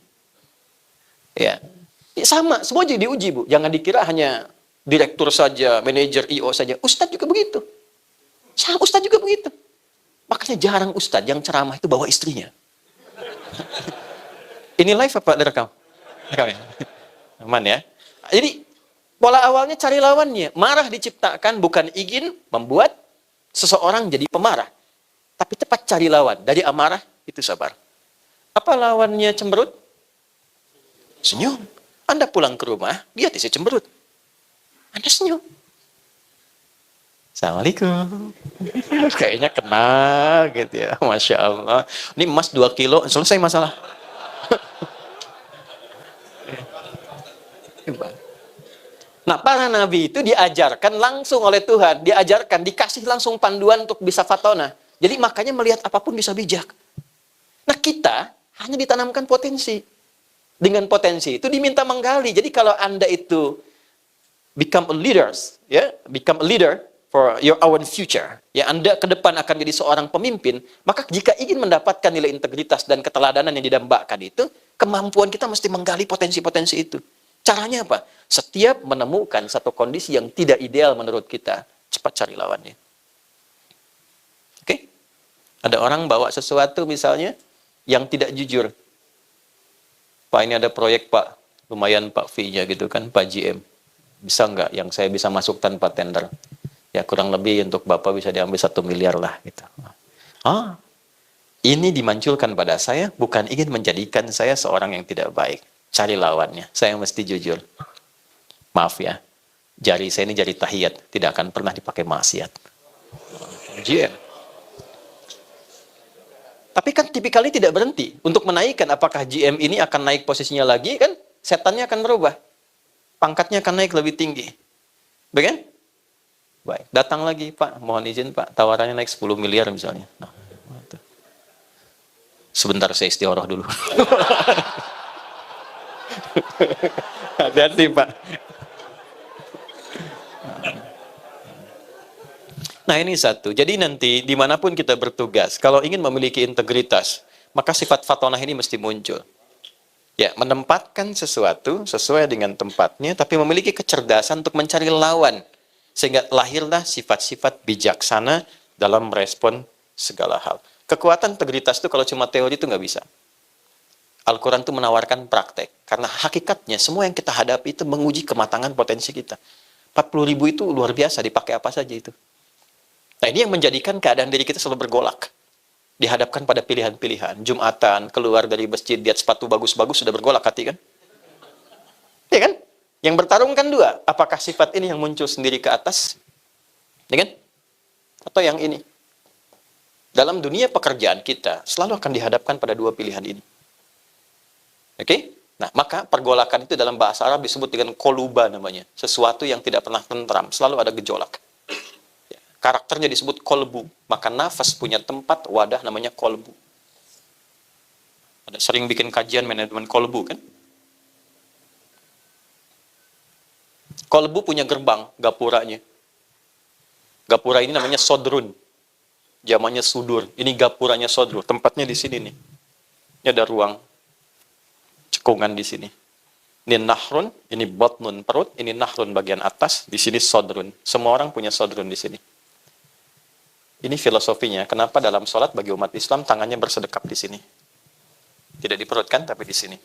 Ya, sama, semua jadi diuji Bu, jangan dikira hanya direktur saja, manajer, IO saja, Ustadz juga begitu. Ustadz juga begitu. Makanya jarang Ustadz yang ceramah itu bawa istrinya. Ini live apa direkam? Rekam ya? Aman ya. Jadi pola awalnya cari lawannya. Marah diciptakan bukan ingin membuat seseorang jadi pemarah, tapi cepat cari lawan. Dari amarah itu sabar. Apa lawannya cemberut? Senyum. Anda pulang ke rumah, dia tidak cemberut. Anda senyum. Assalamualaikum. Kayaknya kenal gitu ya. Masya Allah. Ini emas 2 kilo, selesai masalah. Nah, para nabi itu diajarkan langsung oleh Tuhan. Diajarkan, dikasih langsung panduan untuk bisa fatonah. Jadi makanya melihat apapun bisa bijak. Nah, kita hanya ditanamkan potensi. Dengan potensi itu diminta menggali. Jadi kalau Anda itu become a leader, ya, become a leader for your own future, ya, Anda ke depan akan jadi seorang pemimpin, maka jika ingin mendapatkan nilai integritas dan keteladanan yang didambakan itu, kemampuan kita mesti menggali potensi-potensi itu. Caranya apa? Setiap menemukan satu kondisi yang tidak ideal menurut kita, cepat cari lawannya. Oke? Ada orang bawa sesuatu misalnya yang tidak jujur. Pak, ini ada proyek Pak, lumayan Pak fee-nya gitu kan, Pak GM. Bisa nggak yang saya bisa masuk tanpa tender? Ya kurang lebih untuk Bapak bisa diambil 1 miliar lah gitu. Ini dimunculkan pada saya bukan ingin menjadikan saya seorang yang tidak baik. Cari lawannya. Saya mesti jujur. Maaf ya. Jari saya ini jari tahiyat, tidak akan pernah dipakai maksiat. GM. Tapi kan tipikalnya tidak berhenti. Untuk menaikkan apakah GM ini akan naik posisinya lagi kan? Setannya akan berubah. Pangkatnya akan naik lebih tinggi. Baik? Baik, datang lagi, Pak, mohon izin Pak, tawarannya naik 10 miliar misalnya. Nah, sebentar saya istiqoroh dulu. Hati-hati Pak. Nah ini satu, jadi nanti dimanapun kita bertugas, kalau ingin memiliki integritas, maka sifat fatonah ini mesti muncul. Ya, menempatkan sesuatu sesuai dengan tempatnya, tapi memiliki kecerdasan untuk mencari lawan. Sehingga lahirlah sifat-sifat bijaksana dalam merespon segala hal. Kekuatan integritas itu kalau cuma teori itu nggak bisa. Al-Quran itu menawarkan praktek. Karena hakikatnya semua yang kita hadapi itu menguji kematangan potensi kita. 40.000 itu luar biasa, dipakai apa saja itu. Nah ini yang menjadikan keadaan diri kita selalu bergolak. Dihadapkan pada pilihan-pilihan. Jumatan, keluar dari masjid, lihat sepatu bagus-bagus, sudah bergolak hati kan? Iya kan? Yang bertarung kan dua. Apakah sifat ini yang muncul sendiri ke atas? Ya kan? Atau yang ini? Dalam dunia pekerjaan kita, selalu akan dihadapkan pada dua pilihan ini. Oke? Nah, maka pergolakan itu dalam bahasa Arab disebut dengan koluba namanya. Sesuatu yang tidak pernah tentram, selalu ada gejolak. Ya, karakternya disebut kolbu. Maka nafas punya tempat, wadah namanya kolbu. Ada sering bikin kajian manajemen kolbu kan? Kolbu punya gerbang, gapuranya. Gapura ini namanya sodrun. Zamannya sudur. Ini gapuranya sodrun. Tempatnya di sini nih. Ini ada ruang cekungan di sini. Ini nahrun, ini botnun perut, ini nahrun bagian atas, di sini sodrun. Semua orang punya sodrun di sini. Ini filosofinya. Kenapa dalam sholat bagi umat Islam tangannya bersedekap di sini? Tidak di perut kan, tapi di sini.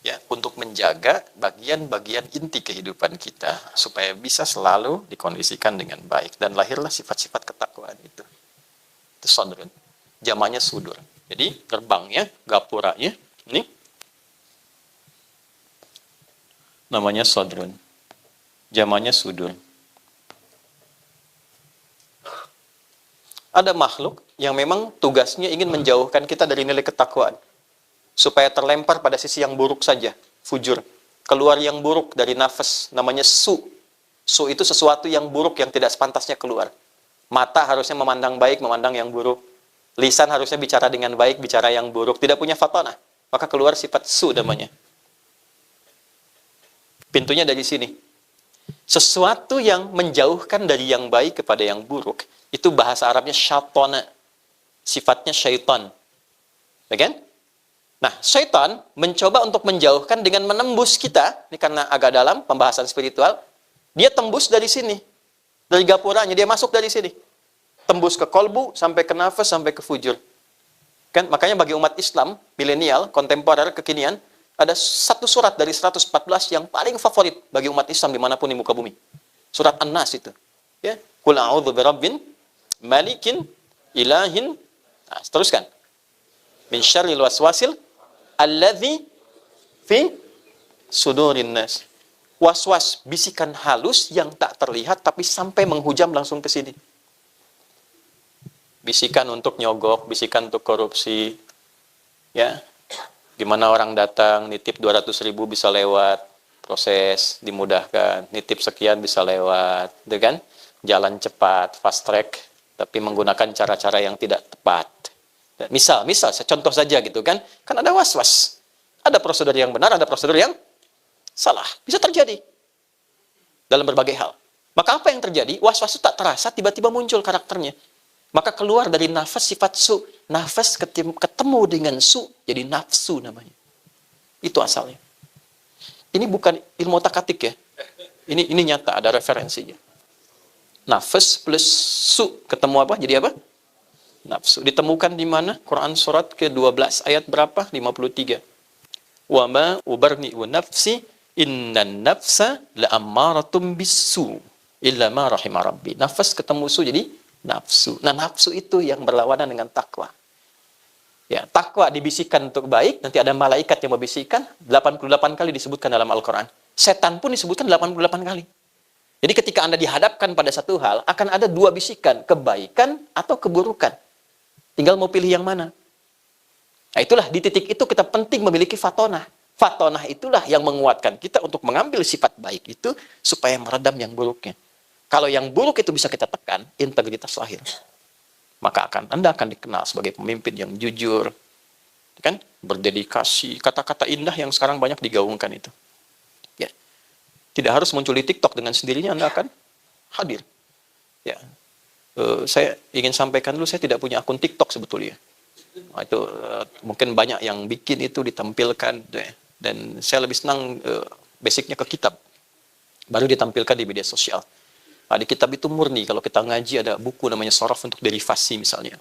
Ya, untuk menjaga bagian-bagian inti kehidupan kita supaya bisa selalu dikondisikan dengan baik dan lahirlah sifat-sifat ketakwaan itu. Itu sodrun. Jamannya sudur. Jadi gerbangnya, gapuranya ini namanya sodrun. Jamannya sudur. Ada makhluk yang memang tugasnya ingin menjauhkan kita dari nilai ketakwaan. Supaya terlempar pada sisi yang buruk saja. Fujur. Keluar yang buruk dari nafas. Namanya su. Su itu sesuatu yang buruk yang tidak sepantasnya keluar. Mata harusnya memandang baik, memandang yang buruk. Lisan harusnya bicara dengan baik, bicara yang buruk. Tidak punya fatonah. Maka keluar sifat su namanya. Pintunya dari sini. Sesuatu yang menjauhkan dari yang baik kepada yang buruk. Itu bahasa Arabnya syaitana. Sifatnya syaitan. Ya kan? Nah, syaitan mencoba untuk menjauhkan dengan menembus kita. Ini karena agak dalam, pembahasan spiritual. Dia tembus dari sini. Dari gapuranya, dia masuk dari sini. Tembus ke kolbu, sampai ke nafas, sampai ke fujur. Kan? Makanya bagi umat Islam, milenial, kontemporer, kekinian, ada satu surat dari 114 yang paling favorit bagi umat Islam dimanapun di muka bumi. Surat An-Nas itu. Ya. Qul a'udzu birabbin, malikin, ilahin. Nah, teruskan. Min syarril waswasil alladzi fi sudurin nas. Was-was, bisikan halus yang tak terlihat tapi sampai menghujam langsung ke sini. Bisikan untuk nyogok, bisikan untuk korupsi. Ya. Gimana orang datang nitip 200.000 bisa lewat, proses dimudahkan, nitip sekian bisa lewat, gitu kan? Jalan cepat, fast track, tapi menggunakan cara-cara yang tidak tepat. Misal, contoh saja gitu kan, kan ada was-was. Ada prosedur yang benar, ada prosedur yang salah. Bisa terjadi dalam berbagai hal. Maka apa yang terjadi? Was-was itu tak terasa, tiba-tiba muncul karakternya. Maka keluar dari nafas sifat su. Nafas ketemu dengan su, jadi nafsu namanya. Itu asalnya. Ini bukan ilmu otak-atik ya. Ini nyata, ada referensinya. Nafas plus su, ketemu apa? Jadi apa? Nafsu. Ditemukan di mana? Quran surat ke-12 ayat berapa? 53. Wa ma ubarni'u nafsi innan nafsa la'ammaratum bisu illa ma rahima rabbi. Nafas ketemu su jadi nafsu. Nah, nafsu itu yang berlawanan dengan takwa. Ya, takwa dibisikkan untuk baik, nanti ada malaikat yang membisikkan, 88 kali disebutkan dalam Al-Qur'an. Setan pun disebutkan 88 kali. Jadi ketika Anda dihadapkan pada satu hal, akan ada dua bisikan, kebaikan atau keburukan. Tinggal mau pilih yang mana. Nah, itulah di titik itu kita penting memiliki fatonah. Fatonah itulah yang menguatkan kita untuk mengambil sifat baik itu supaya meredam yang buruknya. Kalau yang buruk itu bisa kita tekan, integritas lahir. Maka Anda akan dikenal sebagai pemimpin yang jujur, kan? Berdedikasi, kata-kata indah yang sekarang banyak digaungkan itu. Ya. Tidak harus muncul di TikTok, dengan sendirinya Anda akan hadir. Ya. Saya ingin sampaikan dulu, saya tidak punya akun TikTok sebetulnya. Nah, itu mungkin banyak yang bikin itu ditampilkan, dan saya lebih senang basicnya ke kitab, baru ditampilkan di media sosial. Nah, di kitab itu murni, kalau kita ngaji ada buku namanya Sorof untuk derivasi misalnya.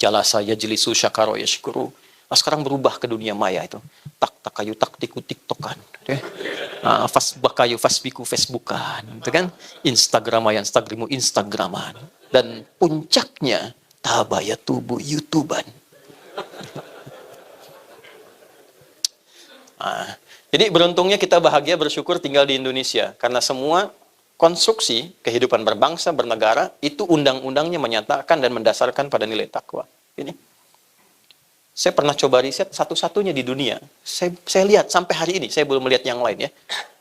Jalasa yajlisu syakaro yashkuru. Nah, sekarang berubah ke dunia maya itu. Tak takayu tak tiku tiktokan. Ya. Fasbakayu fasbiku facebookan. Itu kan. Instagramayan instagrimu instagraman. Dan puncaknya tabaya tubuh youtuban. Nah, jadi beruntungnya kita bahagia bersyukur tinggal di Indonesia. Karena semua konstruksi kehidupan berbangsa, bernegara, itu undang-undangnya menyatakan dan mendasarkan pada nilai takwa. Ini. Saya pernah coba riset satu-satunya di dunia. Saya lihat sampai hari ini, saya belum melihat yang lain ya.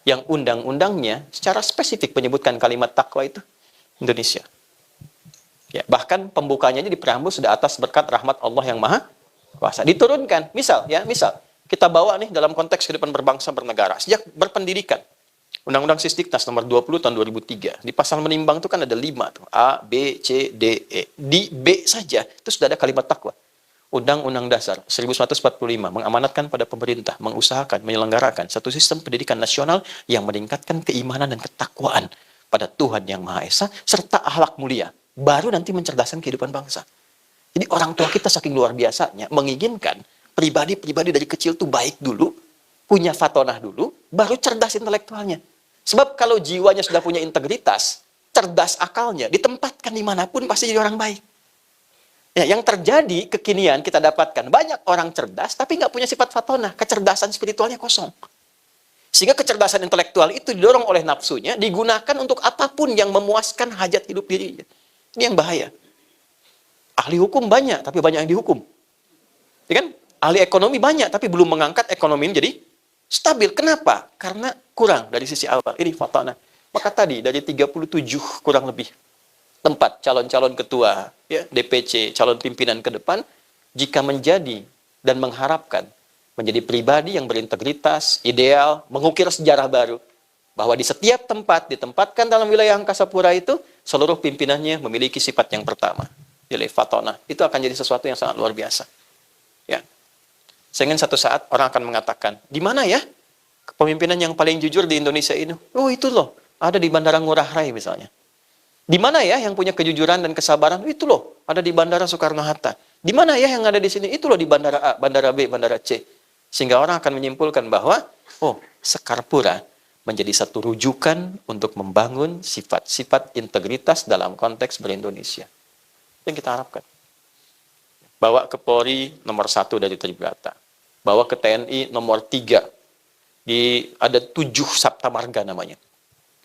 Yang undang-undangnya secara spesifik menyebutkan kalimat takwa itu Indonesia. Ya, bahkan pembukanya di preambul sudah atas berkat rahmat Allah yang Maha Kuasa. Diturunkan, misal kita bawa nih dalam konteks kehidupan berbangsa bernegara. Sejak berpendidikan, Undang-Undang Sisdiknas nomor 20 tahun 2003. Di pasal menimbang itu kan ada 5 tuh. A, B, C, D, E. Di B saja itu sudah ada kalimat takwa. Undang-Undang Dasar 1945 mengamanatkan pada pemerintah mengusahakan, menyelenggarakan satu sistem pendidikan nasional yang meningkatkan keimanan dan ketakwaan pada Tuhan Yang Maha Esa serta akhlak mulia. Baru nanti mencerdaskan kehidupan bangsa. Jadi orang tua kita saking luar biasanya menginginkan pribadi-pribadi dari kecil tuh baik dulu, punya fatonah dulu, baru cerdas intelektualnya. Sebab kalau jiwanya sudah punya integritas, cerdas akalnya, ditempatkan dimanapun pasti jadi orang baik. Ya, yang terjadi kekinian kita dapatkan, banyak orang cerdas tapi nggak punya sifat fatonah, kecerdasan spiritualnya kosong. Sehingga kecerdasan intelektual itu didorong oleh nafsunya, digunakan untuk apapun yang memuaskan hajat hidup dirinya. Ini yang bahaya. Ahli hukum banyak, tapi banyak yang dihukum. Ya kan? Ahli ekonomi banyak, tapi belum mengangkat ekonomi ini jadi stabil. Kenapa? Karena kurang dari sisi awal. Ini fatonah. Maka tadi, dari 37 kurang lebih tempat calon-calon ketua, ya, DPC, calon pimpinan ke depan, jika menjadi dan mengharapkan menjadi pribadi yang berintegritas, ideal, mengukir sejarah baru, bahwa di setiap tempat ditempatkan dalam wilayah Angkasa Pura itu, seluruh pimpinannya memiliki sifat yang pertama, yaitu fatonah. Itu akan jadi sesuatu yang sangat luar biasa. Ya. Saya ingin satu saat orang akan mengatakan, di mana ya kepemimpinan yang paling jujur di Indonesia ini? Oh itu loh, ada di Bandara Ngurah Rai misalnya. Di mana ya yang punya kejujuran dan kesabaran? Itu loh, ada di Bandara Soekarno-Hatta. Di mana ya yang ada di sini? Itu loh di Bandara A, Bandara B, Bandara C. Sehingga orang akan menyimpulkan bahwa, oh, Sekarpura menjadi satu rujukan untuk membangun sifat-sifat integritas dalam konteks berindonesia. Yang kita harapkan. Bawa ke Polri nomor 1 dari Tribrata. Bawa ke TNI nomor 3. Ada 7 Sabta Marga namanya.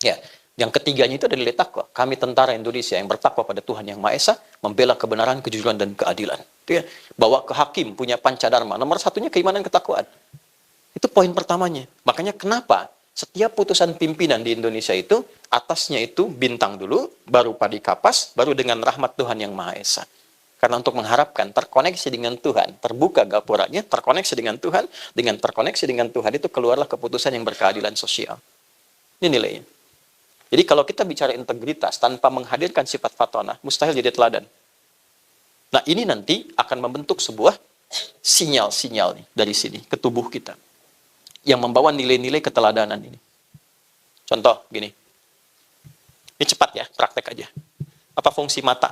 Ya. Yang ketiganya itu ada nilai takwa. Kami tentara Indonesia yang bertakwa pada Tuhan Yang Maha Esa, membela kebenaran, kejujuran, dan keadilan. Itu ya. Bawa ke hakim, punya pancadharma. Nomor 1-nya keimanan, ketakwaan. Itu poin pertamanya. Makanya kenapa setiap putusan pimpinan di Indonesia itu, atasnya itu bintang dulu, baru padi kapas, baru dengan rahmat Tuhan Yang Maha Esa. Karena untuk mengharapkan terkoneksi dengan Tuhan, terbuka gapuranya, terkoneksi dengan Tuhan, dengan terkoneksi dengan Tuhan itu keluarlah keputusan yang berkeadilan sosial. Ini nilainya. Jadi kalau kita bicara integritas tanpa menghadirkan sifat fatonah, mustahil jadi teladan. Nah ini nanti akan membentuk sebuah sinyal-sinyal nih dari sini ke tubuh kita. Yang membawa nilai-nilai keteladanan ini. Contoh gini. Ini cepat ya, praktek aja. Apa fungsi mata?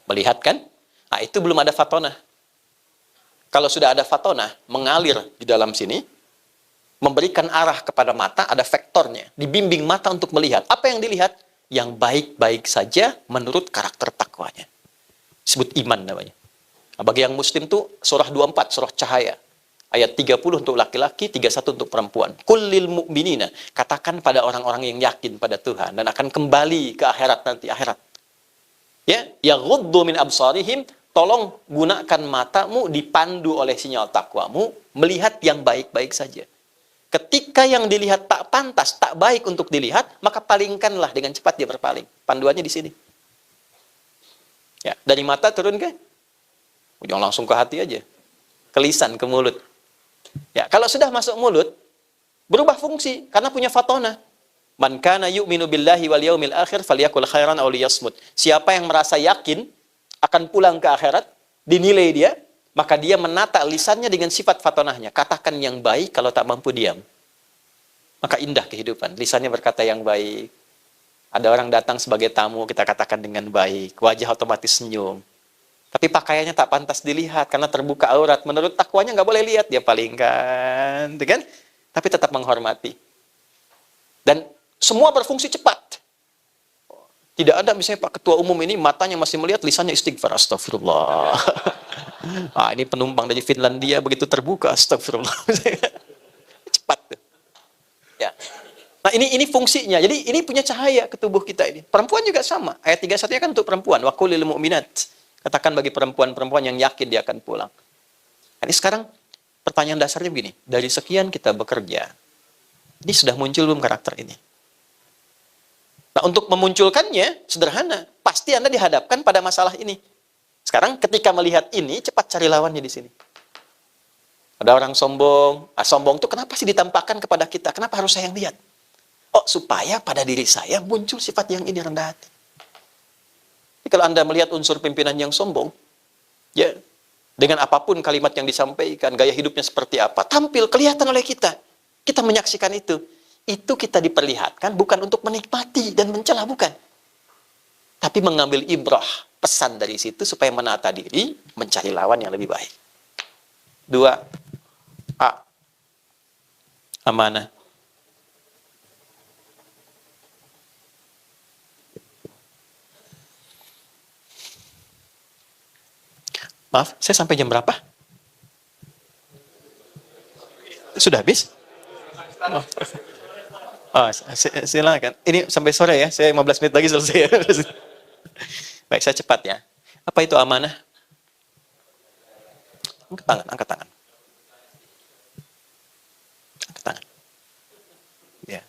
Melihat kan? Nah itu belum ada fatonah. Kalau sudah ada fatonah, mengalir di dalam sini, memberikan arah kepada mata, ada vektornya. Dibimbing mata untuk melihat. Apa yang dilihat? Yang baik-baik saja menurut karakter takwanya. Disebut iman namanya. Nah, bagi yang muslim tuh surah 24, surah cahaya. Ayat 30 untuk laki-laki, 31 untuk perempuan. Kullil mu'minina. Katakan pada orang-orang yang yakin pada Tuhan. Dan akan kembali ke akhirat nanti, akhirat. Ya, yaghuddu min absarihim. Tolong gunakan matamu dipandu oleh sinyal takwamu. Melihat yang baik-baik saja. Ketika yang dilihat tak pantas, tak baik untuk dilihat, maka palingkanlah dengan cepat dia berpaling. Panduannya di sini. Ya, dari mata turun ke? Jangan langsung ke hati aja. Ke lisan, ke mulut. Ya, kalau sudah masuk mulut, berubah fungsi karena punya fatonah. Man kana yu'minu billahi wal yaumil akhir falyakul khairan aw liyasmut. Siapa yang merasa yakin akan pulang ke akhirat, dinilai dia, maka dia menata lisannya dengan sifat fatonahnya. Katakan yang baik, kalau tak mampu diam. Maka indah kehidupan. Lisannya berkata yang baik. Ada orang datang sebagai tamu, kita katakan dengan baik, wajah otomatis senyum. Tapi pakaiannya tak pantas dilihat karena terbuka aurat. Menurut takwanya nggak boleh lihat, dia palingkan, gitu kan? Tapi tetap menghormati. Dan semua berfungsi cepat. Tidak ada misalnya Pak Ketua Umum ini matanya masih melihat, lisannya istighfar, astagfirullah. Ini penumpang dari Finlandia begitu terbuka, astagfirullah. Cepat. Ya. Nah ini fungsinya. Jadi ini punya cahaya ke tubuh kita ini. Perempuan juga sama. Ayat 31 kan untuk perempuan. Wa qul lil mu'minat. Katakan bagi perempuan-perempuan yang yakin dia akan pulang. Jadi sekarang pertanyaan dasarnya begini. Dari sekian kita bekerja, ini sudah muncul belum karakter ini? Nah, untuk memunculkannya sederhana. Pasti Anda dihadapkan pada masalah ini. Sekarang ketika melihat ini, cepat cari lawannya di sini. Ada orang sombong. Sombong itu kenapa sih ditampakkan kepada kita? Kenapa harus saya yang lihat? Oh, supaya pada diri saya muncul sifat yang ini, rendah hati. Jadi kalau Anda melihat unsur pimpinan yang sombong, ya, dengan apapun kalimat yang disampaikan, gaya hidupnya seperti apa, tampil, kelihatan oleh kita. Kita menyaksikan itu. Itu kita diperlihatkan bukan untuk menikmati dan mencela, bukan. Tapi mengambil ibrah, pesan dari situ supaya menata diri, mencari lawan yang lebih baik. 2. A. Amanah. Maaf, saya sampai jam berapa? Sudah habis? Silakan. Ini sampai sore ya, saya 15 menit lagi selesai. Baik, saya cepat ya. Apa itu amanah? Angkat tangan, angkat tangan. Angkat tangan. Ya.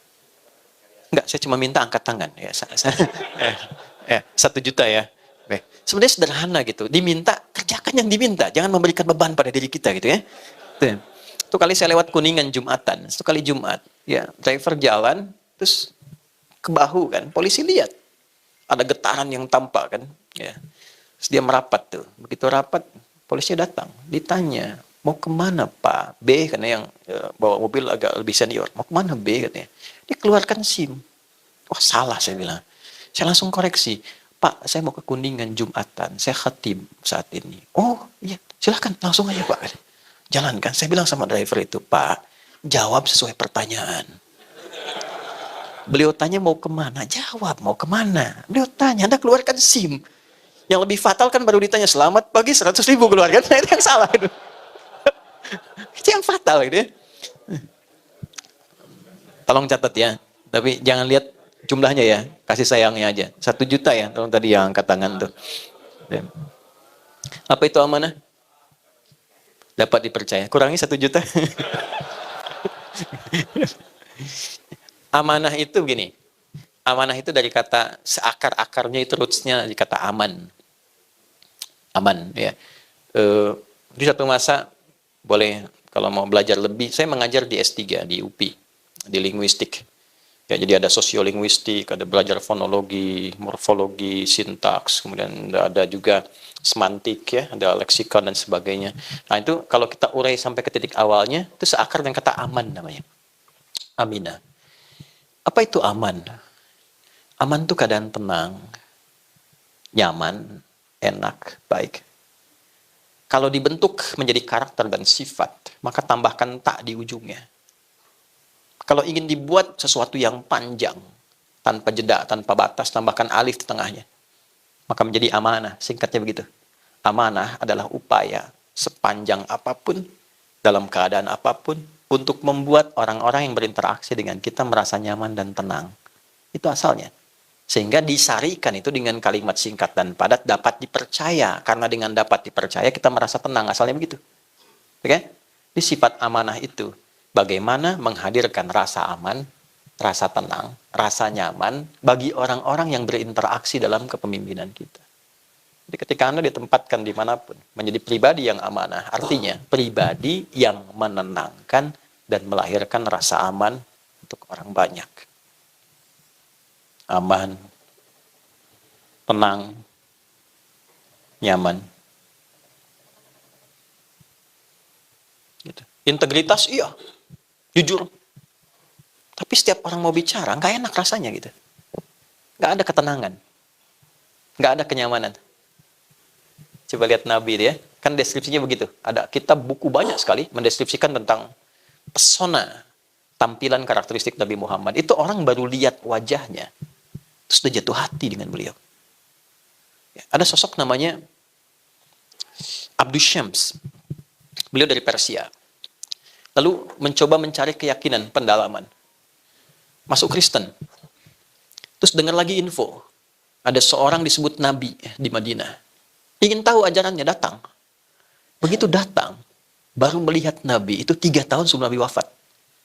Enggak, saya cuma minta angkat tangan. Ya, 1 juta ya. Baik. Sebenarnya sederhana gitu. Diminta, kerjakan yang diminta. Jangan memberikan beban pada diri kita gitu ya. Itu kali saya lewat Kuningan Jumatan. Itu kali Jumat. Ya, driver jalan, terus ke bahu kan. Polisi lihat. Ada getaran yang tampak kan. Ya. Terus dia merapat tuh. Begitu rapat, polisi datang. Ditanya, mau kemana Pak? B, karena yang bawa mobil agak lebih senior. Mau kemana B katanya. Dia keluarkan SIM. Wah salah saya bilang. Saya langsung koreksi. Pak, saya mau ke Kuningan Jumatan. Saya khatib saat ini. Oh iya, silahkan langsung aja Pak. Jalankan. Saya bilang sama driver itu, Pak, jawab sesuai pertanyaan. Beliau tanya mau kemana? Jawab mau kemana. Beliau tanya, Anda keluarkan SIM. Yang lebih fatal kan baru ditanya, selamat pagi 100.000 keluarkan. Nah, itu yang salah. Itu, itu yang fatal gitu ya. Tolong catat ya. Tapi jangan lihat jumlahnya ya. Kasih sayangnya aja. 1 juta ya. Tolong tadi yang angkat tangan tuh. Apa itu amanah? Dapat dipercaya. Kurangi 1 juta. Amanah itu begini. Amanah itu dari kata seakar-akarnya itu rootsnya di kata aman. Aman ya. Di satu masa boleh kalau mau belajar lebih, saya mengajar di S3 di UPI di linguistik. Ya, jadi ada sosiolinguistik, ada belajar fonologi, morfologi, sintaks, kemudian ada juga semantik ya, ada leksikon dan sebagainya. Nah, itu kalau kita urai sampai ke titik awalnya, itu seakar dengan kata aman namanya. Aminah. Apa itu aman? Aman itu keadaan tenang, nyaman, enak, baik. Kalau dibentuk menjadi karakter dan sifat, maka tambahkan tak di ujungnya. Kalau ingin dibuat sesuatu yang panjang, tanpa jeda, tanpa batas, tambahkan alif di tengahnya. Maka menjadi amanah, singkatnya begitu. Amanah adalah upaya sepanjang apapun, dalam keadaan apapun, untuk membuat orang-orang yang berinteraksi dengan kita merasa nyaman dan tenang. Itu asalnya. Sehingga disarikan itu dengan kalimat singkat dan padat, dapat dipercaya. Karena dengan dapat dipercaya, kita merasa tenang. Asalnya begitu. Oke? Ini sifat amanah itu. Bagaimana menghadirkan rasa aman, rasa tenang, rasa nyaman bagi orang-orang yang berinteraksi dalam kepemimpinan kita. Jadi ketika Anda ditempatkan dimanapun, menjadi pribadi yang amanah, artinya pribadi yang menenangkan dan melahirkan rasa aman untuk orang banyak. Aman, tenang, nyaman. Gitu. Integritas, iya. Jujur. Tapi setiap orang mau bicara, nggak enak rasanya gitu. Nggak ada ketenangan. Nggak ada kenyamanan. Coba lihat Nabi dia, kan deskripsinya begitu. Ada kitab buku banyak sekali mendeskripsikan tentang pesona tampilan karakteristik Nabi Muhammad. Itu orang baru lihat wajahnya, terus sudah jatuh hati dengan beliau. Ya, ada sosok namanya Abdus Syams. Beliau dari Persia. Lalu mencoba mencari keyakinan, pendalaman. Masuk Kristen. Terus dengar lagi info. Ada seorang disebut Nabi di Madinah. Ingin tahu ajarannya, datang. Begitu datang, baru melihat Nabi. Itu 3 tahun sebelum Nabi wafat.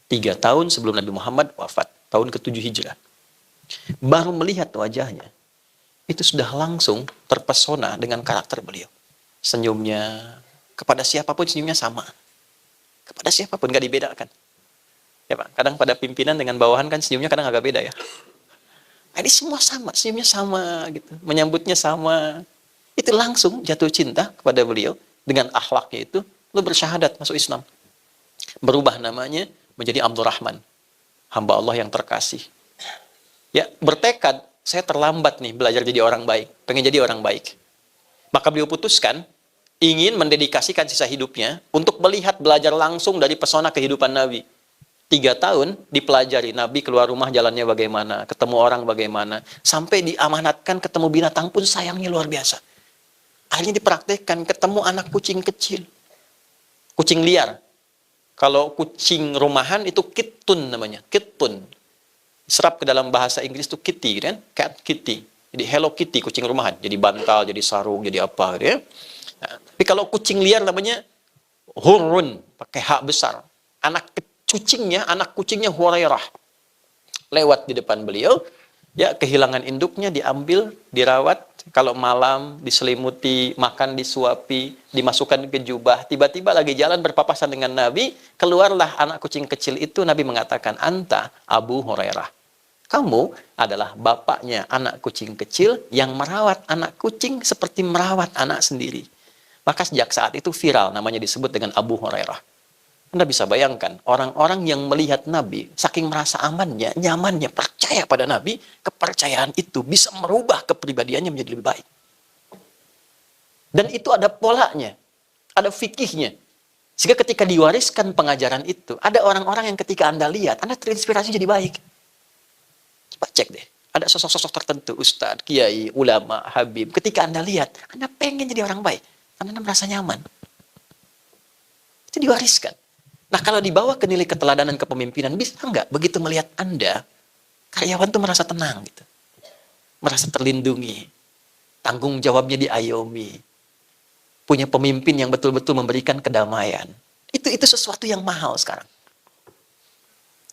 3 tahun sebelum Nabi Muhammad wafat. Tahun ke-7 Hijrah. Baru melihat wajahnya. Itu sudah langsung terpesona dengan karakter beliau. Senyumnya, kepada siapapun senyumnya sama. Kepada siapapun, nggak dibedakan. Ya Pak, kadang pada pimpinan dengan bawahan kan senyumnya kadang agak beda ya. Ini semua sama, senyumnya sama gitu, menyambutnya sama. Itu langsung jatuh cinta kepada beliau dengan akhlaknya itu, lalu bersyahadat masuk Islam. Berubah namanya menjadi Abdurrahman, hamba Allah yang terkasih. Ya, bertekad, saya terlambat nih belajar jadi orang baik, pengen jadi orang baik. Maka beliau putuskan ingin mendedikasikan sisa hidupnya untuk melihat, belajar langsung dari pesona kehidupan Nabi. 3 tahun dipelajari Nabi keluar rumah jalannya bagaimana, ketemu orang bagaimana, sampai diamanatkan ketemu binatang pun sayangnya luar biasa. Akhirnya dipraktekkan, ketemu anak kucing kecil, kucing liar. Kalau kucing rumahan itu kittun namanya, kittun. Serap ke dalam bahasa Inggris itu kitty kan, cat kitty. Jadi Hello Kitty, kucing rumahan, jadi bantal, jadi sarung, jadi apa gitu ya. Nah, tapi kalau kucing liar namanya hurun, pakai hak besar. Anak kucingnya Hurairah. Lewat di depan beliau, ya kehilangan induknya, diambil, dirawat. Kalau malam diselimuti, makan disuapi, dimasukkan ke jubah. Tiba-tiba lagi jalan berpapasan dengan Nabi, keluarlah anak kucing kecil itu. Nabi mengatakan, "Anta Abu Hurairah." Kamu adalah bapaknya anak kucing kecil yang merawat anak kucing seperti merawat anak sendiri. Maka sejak saat itu viral, namanya disebut dengan Abu Hurairah. Anda bisa bayangkan, orang-orang yang melihat Nabi, saking merasa amannya, nyamannya, percaya pada Nabi, kepercayaan itu bisa merubah kepribadiannya menjadi lebih baik. Dan itu ada polanya, ada fikihnya. Sehingga ketika diwariskan pengajaran itu, ada orang-orang yang ketika Anda lihat, Anda terinspirasi jadi baik. Coba cek deh, ada sosok-sosok tertentu, ustadz, kiai, ulama, habib. Ketika Anda lihat, Anda pengen jadi orang baik. Anda merasa nyaman. Itu diwariskan. Nah, kalau dibawa ke nilai keteladanan kepemimpinan, bisa nggak begitu melihat Anda, karyawan tuh merasa tenang gitu. Merasa terlindungi. Tanggung jawabnya diayomi. Punya pemimpin yang betul-betul memberikan kedamaian. Itu sesuatu yang mahal sekarang.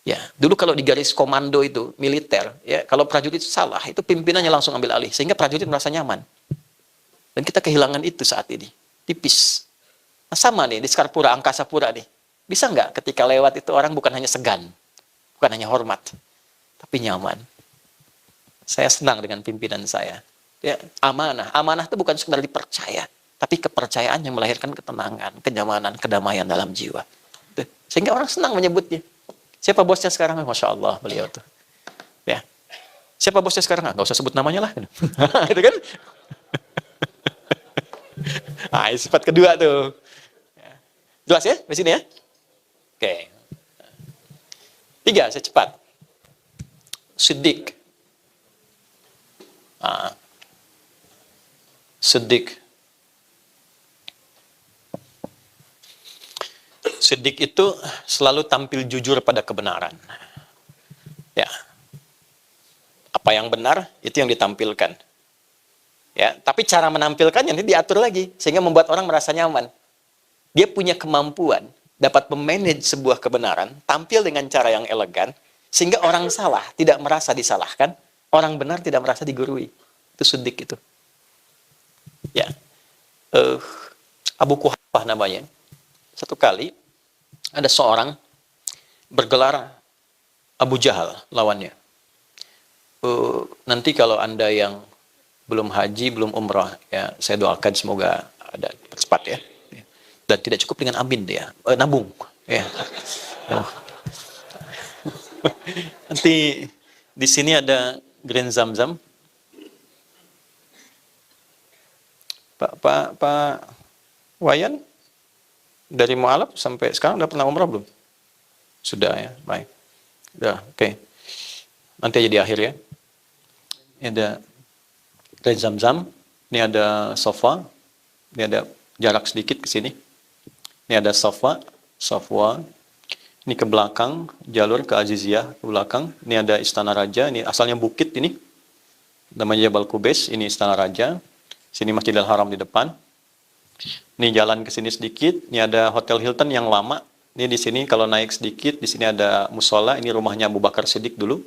Ya, dulu kalau di garis komando itu, militer, ya, kalau prajurit salah, itu pimpinannya langsung ambil alih. Sehingga prajurit merasa nyaman. Dan kita kehilangan itu saat ini. Tipis. Nah, sama nih, di Skarpura, Angkasa Pura nih. Bisa nggak ketika lewat itu orang bukan hanya segan, bukan hanya hormat, tapi nyaman. Saya senang dengan pimpinan saya. Ya, amanah. Amanah itu bukan sekedar dipercaya, tapi kepercayaan yang melahirkan ketenangan, kenyamanan, kedamaian dalam jiwa. Sehingga orang senang menyebutnya. Siapa bosnya sekarang? Masya Allah, beliau tuh. Ya. Siapa bosnya sekarang? Nggak usah sebut namanya lah. Itu kan? Nah, sifat kedua tuh. Jelas ya? Di sini ya? Oke. 3, saya cepat. Siddiq. Siddiq. Siddiq itu selalu tampil jujur pada kebenaran. Ya. Apa yang benar, itu yang ditampilkan. Ya, tapi cara menampilkannya nanti diatur lagi, sehingga membuat orang merasa nyaman. Dia punya kemampuan dapat memanage sebuah kebenaran, tampil dengan cara yang elegan, sehingga orang salah tidak merasa disalahkan, orang benar tidak merasa digurui. Itu Siddiq itu. Ya, Abu Quhafah namanya. Satu kali ada seorang bergelar Abu Jahal lawannya. Nanti kalau Anda yang belum haji, belum umrah, ya saya doakan semoga ada cepat ya. Dan tidak cukup dengan amin dia, nabung. Ya. Nanti di sini ada Grand Zamzam, Pak Wayan dari Mualaf sampai sekarang udah pernah umrah belum? Sudah ya, baik. Udah, oke. Nanti aja di akhir ya. Ini ada air Zam-Zam, ini ada sofa, ini ada jarak sedikit ke sini. Ini ada sofa, ini ke belakang, jalur ke Aziziyah ke belakang. Ini ada Istana Raja, ini asalnya bukit ini. Namanya Jabal Qubais, ini Istana Raja. Sini Masjidil Haram di depan. Ini jalan ke sini sedikit, ini ada Hotel Hilton yang lama. Ini di sini kalau naik sedikit, di sini ada musola, ini rumahnya Abu Bakar Siddiq dulu.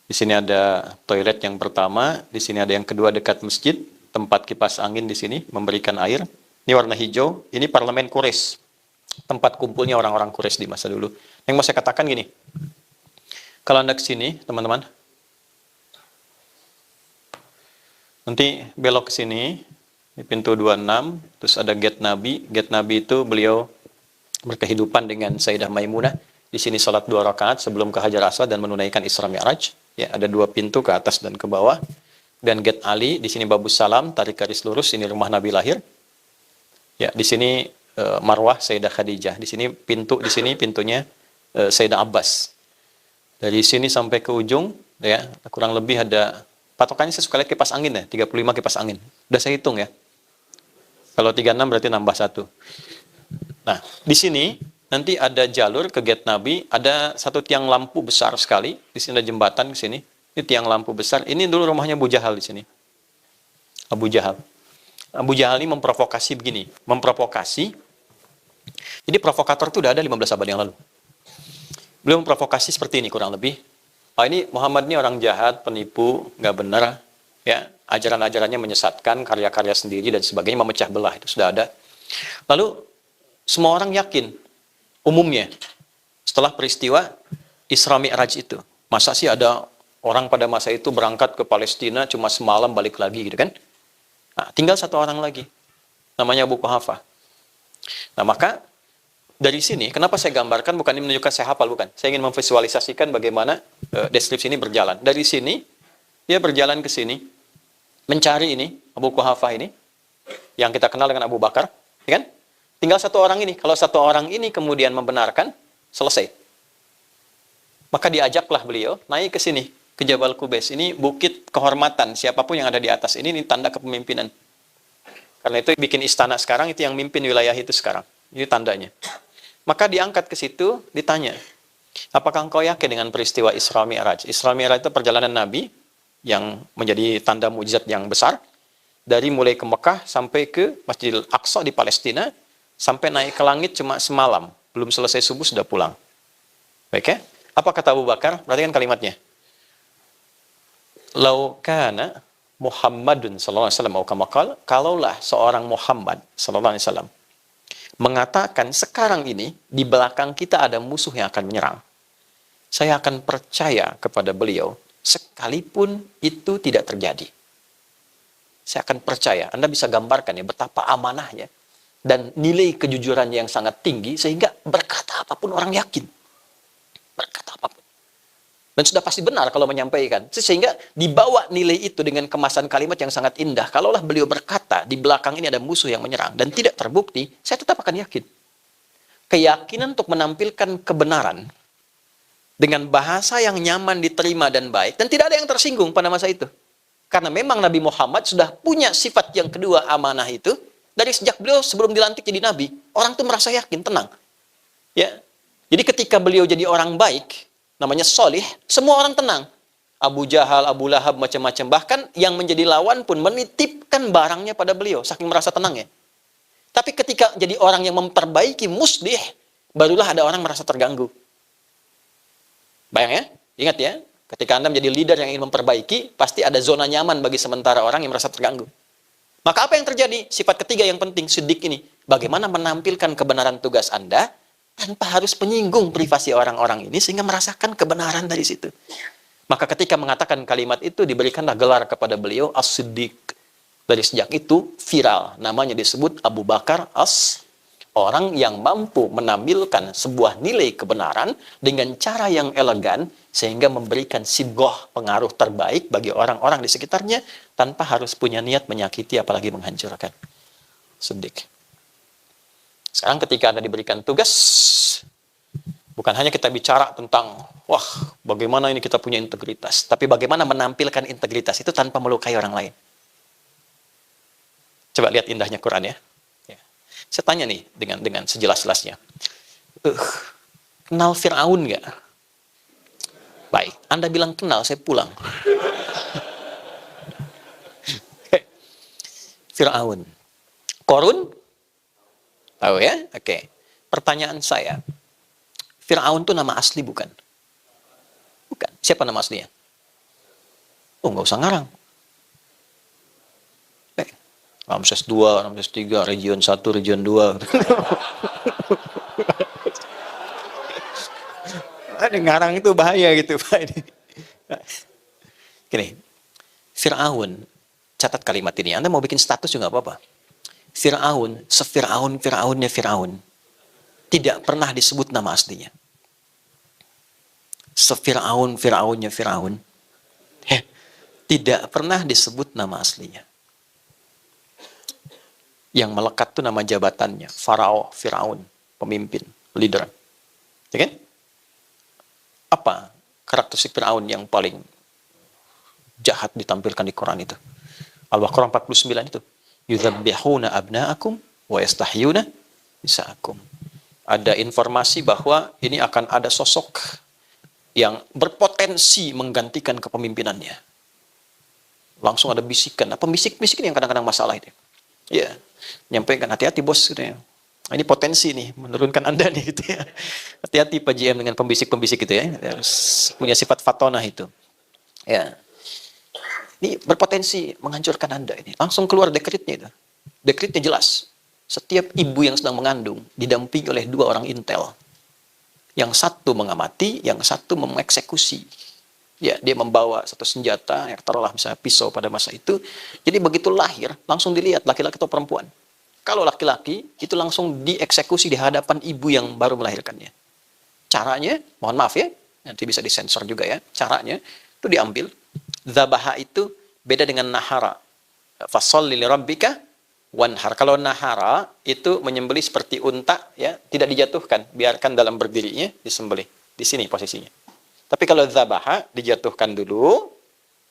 Di sini ada toilet yang pertama, di sini ada yang kedua dekat masjid, tempat kipas angin di sini memberikan air. Ini warna hijau, ini parlemen Quraisy, tempat kumpulnya orang-orang Quraisy di masa dulu. Yang mau saya katakan gini, kalau Anda ke sini, teman-teman, nanti belok ke sini, di pintu 26, terus ada gate Nabi. Gate Nabi itu beliau berkehidupan dengan Sayyidah Maimunah. Di sini sholat 2 rakaat sebelum ke Hajar Aswad dan menunaikan Isra Mi'raj. Ya, ada 2 pintu ke atas dan ke bawah. Dan gate Ali, di sini Babus Salam, tarik garis lurus, ini rumah Nabi lahir. Ya, di sini Marwah Sayyidah Khadijah. Di sini pintunya Sayyidah Abbas. Dari sini sampai ke ujung, ya, kurang lebih ada patokannya saya suka lihat kipas angin ya, 35 kipas angin. Udah saya hitung ya. Kalau 36 berarti nambah 1. Nah, di sini nanti ada jalur ke gate Nabi, ada satu tiang lampu besar sekali. Di sini ada jembatan ke sini. Ini tiang lampu besar. Ini dulu rumahnya Abu Jahal di sini. Abu Jahal. Abu Jahal ini memprovokasi begini, Jadi provokator itu udah ada 15 abad yang lalu. Beliau memprovokasi seperti ini kurang lebih. Ini Muhammad ini orang jahat, penipu, nggak benar, ya, ajaran-ajarannya menyesatkan, karya-karya sendiri dan sebagainya, memecah belah, itu sudah ada. Lalu semua orang yakin, umumnya, setelah peristiwa Isra Mi'raj itu, masa sih ada orang pada masa itu berangkat ke Palestina cuma semalam balik lagi gitu kan? Nah, tinggal satu orang lagi, namanya Abu Quhafah. Nah, maka dari sini, kenapa saya gambarkan, bukan ini menunjukkan saya hafal, bukan. Saya ingin memvisualisasikan bagaimana deskripsi ini berjalan. Dari sini, dia berjalan ke sini, mencari ini, Abu Quhafah ini, yang kita kenal dengan Abu Bakar, ya kan? Tinggal satu orang ini. Kalau satu orang ini kemudian membenarkan, selesai. Maka diajaklah beliau naik ke sini, ke Jabal Qubais. Ini bukit kehormatan. Siapapun yang ada di atas ini tanda kepemimpinan. Karena itu bikin istana sekarang, itu yang mimpin wilayah itu sekarang. Ini tandanya. Maka diangkat ke situ, ditanya, apakah engkau yakin dengan peristiwa Isra Mi'raj? Isra Mi'raj itu perjalanan Nabi yang menjadi tanda mukjizat yang besar. Dari mulai ke Mekah sampai ke Masjidil Aqsa di Palestina, sampai naik ke langit cuma semalam. Belum selesai subuh sudah pulang. Baik ya? Apa kata Abu Bakar? Perhatikan kalimatnya. Lau kana Muhammadun sallallahu alaihi wasallam kalaulah seorang Muhammad sallallahu alaihi wasallam mengatakan sekarang ini di belakang kita ada musuh yang akan menyerang, saya akan percaya kepada beliau sekalipun itu tidak terjadi. Saya akan percaya. Anda bisa gambarkan ya betapa amanahnya dan nilai kejujurannya yang sangat tinggi sehingga berkata apapun orang yakin. Berkata apapun. Dan sudah pasti benar kalau menyampaikan. Sehingga dibawa nilai itu dengan kemasan kalimat yang sangat indah. Kalaulah beliau berkata, di belakang ini ada musuh yang menyerang. Dan tidak terbukti, saya tetap akan yakin. Keyakinan untuk menampilkan kebenaran. Dengan bahasa yang nyaman diterima dan baik. Dan tidak ada yang tersinggung pada masa itu. Karena memang Nabi Muhammad sudah punya sifat yang kedua, amanah itu. Dari sejak beliau sebelum dilantik jadi Nabi. Orang itu merasa yakin, tenang. Ya. Jadi ketika beliau jadi orang baik, namanya solih, semua orang tenang. Abu Jahal, Abu Lahab, macam-macam. Bahkan yang menjadi lawan pun menitipkan barangnya pada beliau, saking merasa tenangnya. Tapi ketika jadi orang yang memperbaiki muslih, barulah ada orang merasa terganggu. Bayang ya? Ingat ya, ketika Anda menjadi leader yang ingin memperbaiki, pasti ada zona nyaman bagi sementara orang yang merasa terganggu. Maka apa yang terjadi? Sifat ketiga yang penting, siddiq ini. Bagaimana menampilkan kebenaran tugas Anda, tanpa harus menyinggung privasi orang-orang ini sehingga merasakan kebenaran dari situ. Maka ketika mengatakan kalimat itu diberikanlah gelar kepada beliau As-Siddiq. Dari sejak itu viral, namanya disebut Abu Bakar Orang yang mampu menampilkan sebuah nilai kebenaran dengan cara yang elegan, sehingga memberikan sigoh pengaruh terbaik bagi orang-orang di sekitarnya, tanpa harus punya niat menyakiti apalagi menghancurkan. Sedikit. Sekarang ketika Anda diberikan tugas, bukan hanya kita bicara tentang, wah bagaimana ini kita punya integritas, tapi bagaimana menampilkan integritas itu tanpa melukai orang lain. Coba lihat indahnya Quran ya. Saya tanya nih dengan sejelas-jelasnya. Kenal Fir'aun nggak? Baik, Anda bilang kenal, saya pulang. Fir'aun. Korun? Tahu ya? Oke. Pertanyaan saya, Fir'aun itu nama asli bukan? Bukan. Siapa nama aslinya? Oh, nggak usah ngarang. Ramses 2, Ramses 3, region 1, region 2. Ada ngarang itu bahaya gitu, Pak. Gini, Fir'aun, catat kalimat ini. Anda mau bikin status juga apa-apa. Fir'aun, Fir'aunnya Fir'aun. Tidak pernah disebut nama aslinya. Fir'aunnya Fir'aun. Tidak pernah disebut nama aslinya. Yang melekat itu nama jabatannya, Farao, Firaun, pemimpin, leader. Ya kan? Apa karakteristik Firaun yang paling jahat ditampilkan di Quran itu? Al-Baqarah 49 itu. Yudzabbihuna abna'akum wa yastahyuna nisa'akum. Ada informasi bahwa ini akan ada sosok yang berpotensi menggantikan kepemimpinannya. Langsung ada bisikan. Apa bisik-bisikan yang kadang-kadang masalah itu? Ya, nyampaikan hati-hati bos gitu ya. Ini potensi nih menurunkan Anda nih gitu ya. Hati-hati Pak GM dengan pembisik-pembisik gitu ya. Harus punya sifat fatonah itu. Ya. Ini berpotensi menghancurkan Anda ini. Langsung keluar dekretnya itu. Dekretnya jelas. Setiap ibu yang sedang mengandung didampingi oleh 2 orang intel. Yang satu mengamati, yang satu mengeksekusi. Ya, dia membawa satu senjata, yang taruhlah misalnya pisau pada masa itu. Jadi begitu lahir, langsung dilihat laki-laki atau perempuan. Kalau laki-laki, itu langsung dieksekusi di hadapan ibu yang baru melahirkannya. Caranya, mohon maaf ya, nanti bisa disensor juga ya. Caranya, itu diambil. Zabaha itu beda dengan nahara. Fasholli lirabbika wanhar. Kalau nahara, itu menyembelih seperti unta, ya, tidak dijatuhkan. Biarkan dalam berdirinya, disembelih. Di sini posisinya. Tapi kalau zabaha dijatuhkan dulu,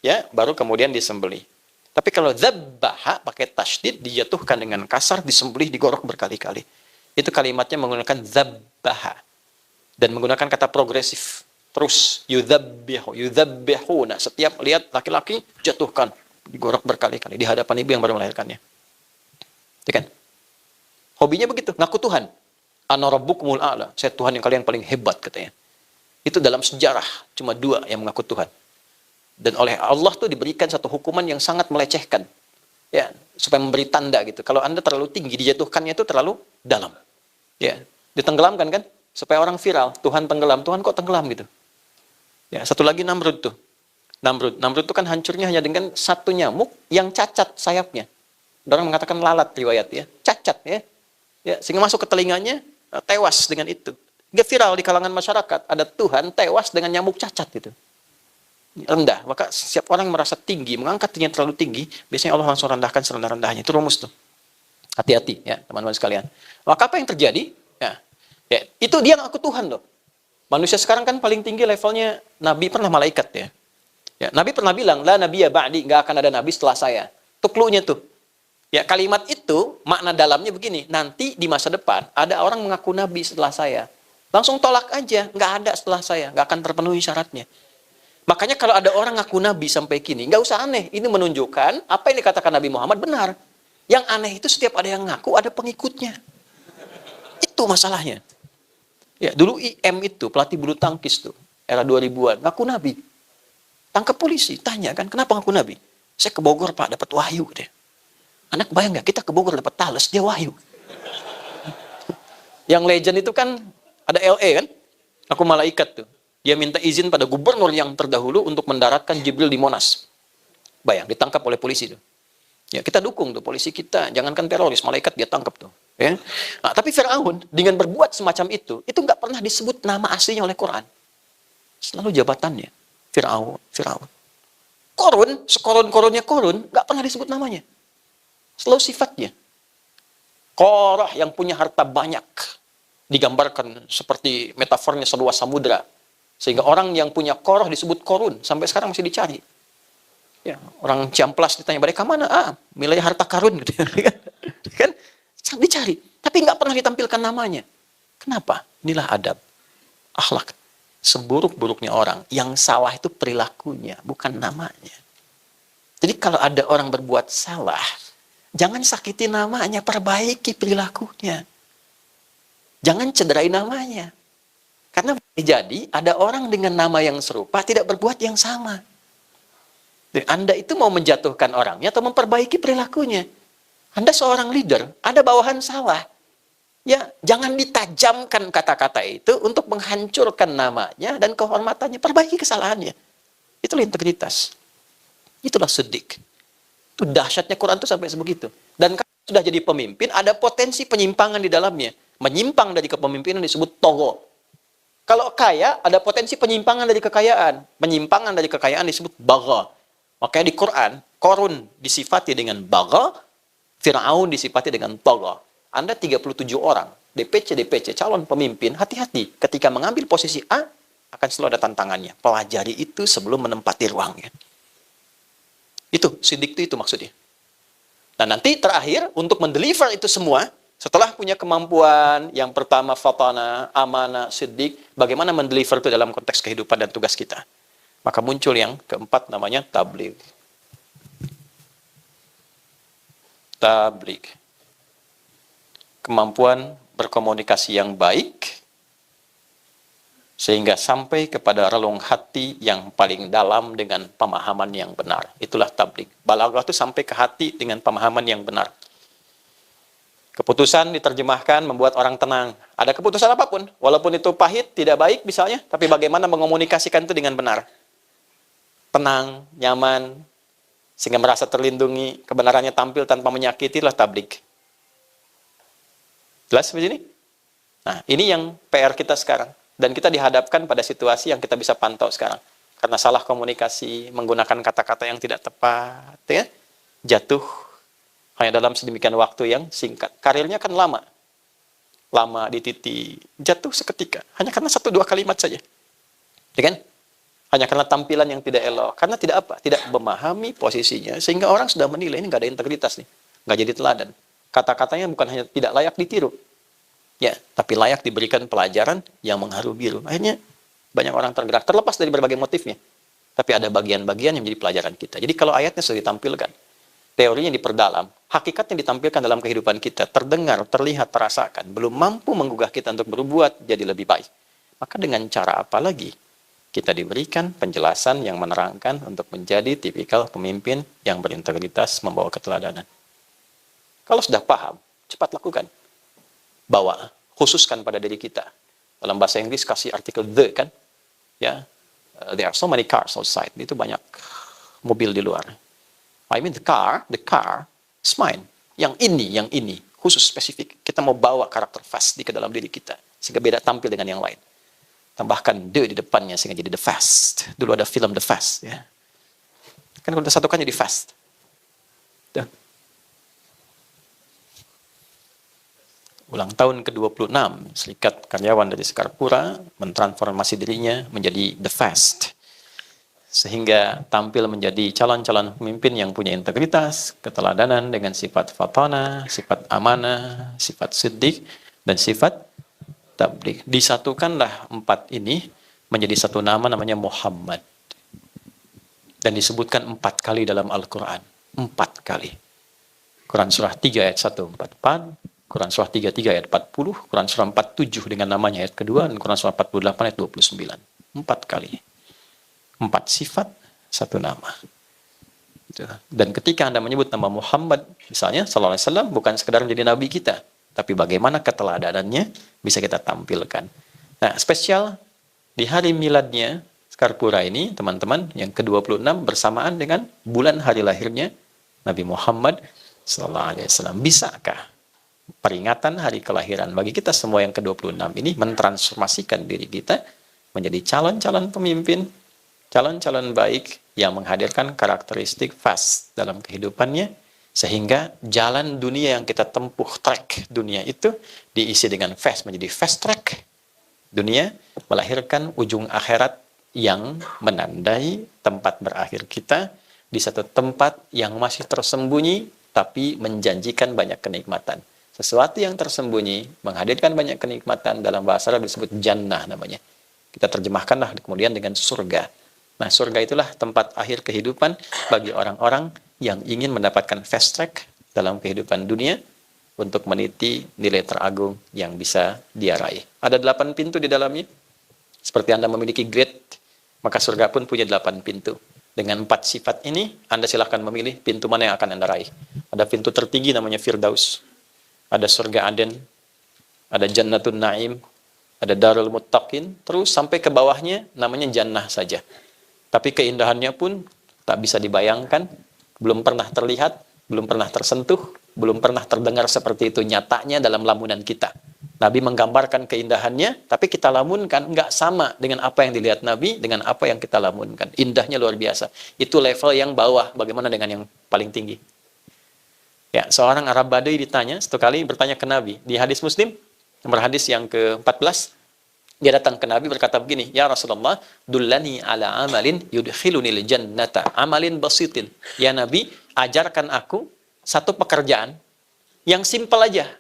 ya, baru kemudian disembelih. Tapi kalau zabaha pakai tasydid dijatuhkan dengan kasar, disembelih, digorok berkali-kali. Itu kalimatnya menggunakan zabaha dan menggunakan kata progresif. Terus yudzabbihu. Nah, setiap lihat laki-laki jatuhkan, digorok berkali-kali di hadapan ibu yang baru melahirkannya. Ya kan? Hobinya begitu, ngaku Tuhan. Ana rabbukumul a'la. Saya Tuhan yang kalian paling hebat katanya. Itu dalam sejarah, cuma 2 yang mengaku Tuhan. Dan oleh Allah tuh diberikan satu hukuman yang sangat melecehkan. Ya, supaya memberi tanda gitu. Kalau Anda terlalu tinggi, dijatuhkannya itu terlalu dalam. Ya, ditenggelamkan kan? Supaya orang viral, Tuhan tenggelam. Tuhan kok tenggelam gitu? Ya, satu lagi Namrud tuh. Namrud itu kan hancurnya hanya dengan satu nyamuk yang cacat sayapnya. Orang mengatakan lalat riwayat ya. Cacat ya. Ya, sehingga masuk ke telinganya, tewas dengan itu. Gak viral di kalangan masyarakat, ada Tuhan tewas dengan nyamuk cacat itu. Rendah, maka setiap orang merasa tinggi, mengangkat dirinya terlalu tinggi, biasanya Allah langsung rendahkan serendah-rendahnya. Itu rumus tuh. Hati-hati ya teman-teman sekalian. Maka apa yang terjadi? Ya, itu dia ngaku Tuhan loh. Manusia sekarang kan paling tinggi levelnya Nabi pernah malaikat ya. Ya, Nabi pernah bilang, la nabiyya ba'di, nggak akan ada Nabi setelah saya. Itu clue-nya tuh. Ya, kalimat itu makna dalamnya begini, nanti di masa depan ada orang mengaku Nabi setelah saya. Langsung tolak aja, nggak ada setelah saya, nggak akan terpenuhi syaratnya. Makanya kalau ada orang ngaku Nabi sampai kini, nggak usah aneh. Ini menunjukkan apa yang dikatakan Nabi Muhammad benar. Yang aneh itu setiap ada yang ngaku, ada pengikutnya. Itu masalahnya. Ya, dulu IM itu, pelatih bulu tangkis tuh, era 2000-an, ngaku Nabi. Tangkap polisi, tanya kan, kenapa ngaku Nabi? Saya ke Bogor Pak, dapat wahyu deh. Anak bayang nggak, kita ke Bogor dapat tales, dia wahyu. Yang legend itu kan, ada LA kan, aku malaikat tuh. Dia minta izin pada gubernur yang terdahulu untuk mendaratkan Jibril di Monas. Bayang, ditangkap oleh polisi tuh. Ya, kita dukung tuh polisi kita, jangankan teroris, malaikat dia tangkap tuh. Ya. Nah, tapi Firaun dengan berbuat semacam itu nggak pernah disebut nama aslinya oleh Quran. Selalu jabatannya. Firaun, Firaun. Korun, sekorun-korunnya korun, nggak pernah disebut namanya. Selalu sifatnya. Korah yang punya harta banyak. Digambarkan seperti metafornya seluas samudra. Sehingga orang yang punya Korah disebut korun. Sampai sekarang masih dicari. Ya, orang Ciamplas ditanya, mereka mana? Wilayah harta karun. Gitu. Kan? Dicari. Tapi nggak pernah ditampilkan namanya. Kenapa? Inilah adab. Akhlak. Seburuk-buruknya orang. Yang salah itu perilakunya, bukan namanya. Jadi kalau ada orang berbuat salah, jangan sakiti namanya, perbaiki perilakunya. Jangan cederai namanya. Karena boleh jadi ada orang dengan nama yang serupa tidak berbuat yang sama. Jadi Anda itu mau menjatuhkan orangnya atau memperbaiki perilakunya. Anda seorang leader, ada bawahan salah. Ya, jangan ditajamkan kata-kata itu untuk menghancurkan namanya dan kehormatannya. Perbaiki kesalahannya. Itulah integritas. Itulah sedik. Itu dahsyatnya Quran itu sampai sebegitu. Dan kalau sudah jadi pemimpin, ada potensi penyimpangan di dalamnya. Menyimpang dari kepemimpinan disebut togo. Kalau kaya, ada potensi penyimpangan dari kekayaan. Penyimpangan dari kekayaan disebut bagha. Makanya di Quran, Korun disifati dengan bagha, Fir'aun disifati dengan togo. Anda 37 orang, DPC, calon pemimpin, hati-hati. Ketika mengambil posisi A, akan selalu ada tantangannya. Pelajari itu sebelum menempati ruangnya. Itu, sidik itu maksudnya. Nah nanti terakhir, untuk mendeliver itu semua, setelah punya kemampuan, yang pertama fatana, amanah, sidik, bagaimana mendeliver itu dalam konteks kehidupan dan tugas kita. Maka muncul yang keempat namanya tabligh. Tabligh. Kemampuan berkomunikasi yang baik, sehingga sampai kepada relung hati yang paling dalam dengan pemahaman yang benar. Itulah tabligh. Balaghah itu sampai ke hati dengan pemahaman yang benar. Keputusan diterjemahkan membuat orang tenang. Ada keputusan apapun, walaupun itu pahit, tidak baik misalnya, tapi bagaimana mengomunikasikan itu dengan benar. Tenang, nyaman, sehingga merasa terlindungi, kebenarannya tampil tanpa menyakiti, itulah tabligh. Jelas begini? Nah, ini yang PR kita sekarang. Dan kita dihadapkan pada situasi yang kita bisa pantau sekarang. Karena salah komunikasi, menggunakan kata-kata yang tidak tepat, ya, jatuh hanya dalam sedemikian waktu yang singkat. Karirnya kan lama. Lama di titik, jatuh seketika. Hanya karena 1-2 kalimat saja. Ya kan? Hanya karena tampilan yang tidak elok. Karena tidak apa? Tidak memahami posisinya. Sehingga orang sudah menilai, ini nggak ada integritas nih. Nggak jadi teladan. Kata-katanya bukan hanya tidak layak ditiru. Ya, tapi layak diberikan pelajaran yang mengharu biru. Akhirnya banyak orang tergerak, terlepas dari berbagai motifnya. Tapi ada bagian-bagian yang menjadi pelajaran kita. Jadi kalau ayatnya sudah ditampilkan, teorinya diperdalam, hakikatnya ditampilkan dalam kehidupan kita, terdengar, terlihat, terasakan, belum mampu menggugah kita untuk berbuat jadi lebih baik. Maka dengan cara apa lagi? Kita diberikan penjelasan yang menerangkan untuk menjadi tipikal pemimpin yang berintegritas, membawa keteladanan. Kalau sudah paham, cepat lakukan. Bawa, khususkan pada diri kita. Dalam bahasa Inggris kasih artikel the kan, ya, there are so many cars outside. Itu banyak mobil di luar. I mean the car is mine. Yang ini, khusus spesifik. Kita mau bawa karakter fast di ke dalam diri kita, sehingga beda tampil dengan yang lain. Tambahkan the di depannya sehingga jadi the fast. Dulu ada film The Fast, ya. Kan kalau disatukan jadi fast. Tuh. Ulang tahun ke-26, Serikat Karyawan dari Sekarpura mentransformasi dirinya menjadi The Fast. Sehingga tampil menjadi calon-calon pemimpin yang punya integritas, keteladanan dengan sifat fatana, sifat amanah, sifat siddiq, dan sifat tabligh. Disatukanlah 4 ini menjadi satu nama namanya Muhammad. Dan disebutkan 4 kali dalam Al-Quran. 4 kali. Quran surah 3 ayat 144, Quran surah 33 ayat 40, Quran surah 47 dengan namanya ayat kedua, dan Quran surah 48 ayat 29. 4 kali. 4 sifat, 1 nama. Dan ketika Anda menyebut nama Muhammad, misalnya, sallallahu alaihi wasallam, bukan sekedar menjadi nabi kita, tapi bagaimana keteladanannya bisa kita tampilkan. Nah, spesial di hari miladnya Sekarpura ini, teman-teman, yang ke-26 bersamaan dengan bulan hari lahirnya Nabi Muhammad sallallahu alaihi wasallam. Bisakah peringatan hari kelahiran bagi kita semua yang ke-26 ini mentransformasikan diri kita menjadi calon-calon pemimpin, calon-calon baik yang menghadirkan karakteristik fast dalam kehidupannya, sehingga jalan dunia yang kita tempuh, track dunia itu diisi dengan fast, menjadi fast track dunia, melahirkan ujung akhirat yang menandai tempat berakhir kita di satu tempat yang masih tersembunyi tapi menjanjikan banyak kenikmatan. Sesuatu yang tersembunyi menghadirkan banyak kenikmatan, dalam bahasa Arab disebut jannah namanya. Kita terjemahkanlah kemudian dengan surga. Nah, surga itulah tempat akhir kehidupan bagi orang-orang yang ingin mendapatkan fast track dalam kehidupan dunia untuk meniti nilai teragung yang bisa dia raih. Ada 8 pintu di dalamnya. Seperti Anda memiliki grade, maka surga pun punya 8 pintu. Dengan 4 sifat ini, Anda silahkan memilih pintu mana yang akan Anda raih. Ada pintu tertinggi namanya Firdaus. Ada surga Aden, ada Jannatun Naim, ada Darul Muttaqin, terus sampai ke bawahnya namanya Jannah saja. Tapi keindahannya pun tak bisa dibayangkan, belum pernah terlihat, belum pernah tersentuh, belum pernah terdengar seperti itu nyatanya dalam lamunan kita. Nabi menggambarkan keindahannya, tapi kita lamunkan nggak sama dengan apa yang dilihat Nabi, dengan apa yang kita lamunkan. Indahnya luar biasa. Itu level yang bawah, bagaimana dengan yang paling tinggi? Ya, seorang Arab Badui ditanya, satu kali bertanya ke Nabi. Di hadis Muslim, nomor hadis yang ke-14, dia datang ke Nabi berkata begini, "Ya Rasulullah, dullani ala amalin yudkhilunil jannata, amalin basitin." Ya Nabi, ajarkan aku satu pekerjaan yang simpel aja.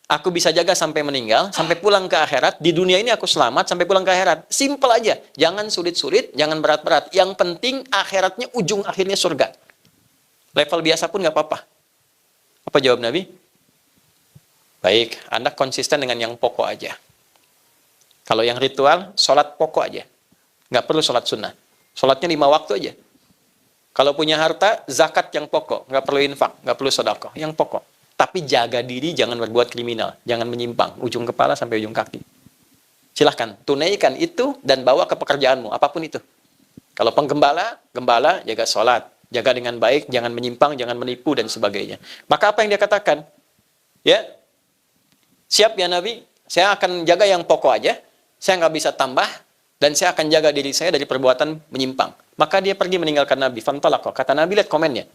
Aku bisa jaga sampai meninggal, sampai pulang ke akhirat. Di dunia ini aku selamat sampai pulang ke akhirat. Simpel aja. Jangan sulit-sulit, jangan berat-berat. Yang penting akhiratnya ujung akhirnya surga. Level biasa pun nggak apa-apa. Apa jawab Nabi? Baik, Anda konsisten dengan yang pokok aja. Kalau yang ritual, sholat pokok aja. Nggak perlu sholat sunnah. Sholatnya 5 waktu aja. Kalau punya harta, zakat yang pokok. Nggak perlu infak, nggak perlu sedekah. Yang pokok. Tapi jaga diri, jangan berbuat kriminal. Jangan menyimpang, ujung kepala sampai ujung kaki. Silahkan, tunaikan itu dan bawa ke pekerjaanmu, apapun itu. Kalau penggembala, gembala, jaga sholat. Jaga dengan baik, jangan menyimpang, jangan menipu, dan sebagainya. Maka apa yang dia katakan? Ya, siap ya Nabi, saya akan jaga yang pokok aja, saya nggak bisa tambah, dan saya akan jaga diri saya dari perbuatan menyimpang. Maka dia pergi meninggalkan Nabi. Fantalaqo. Kata Nabi, lihat komennya.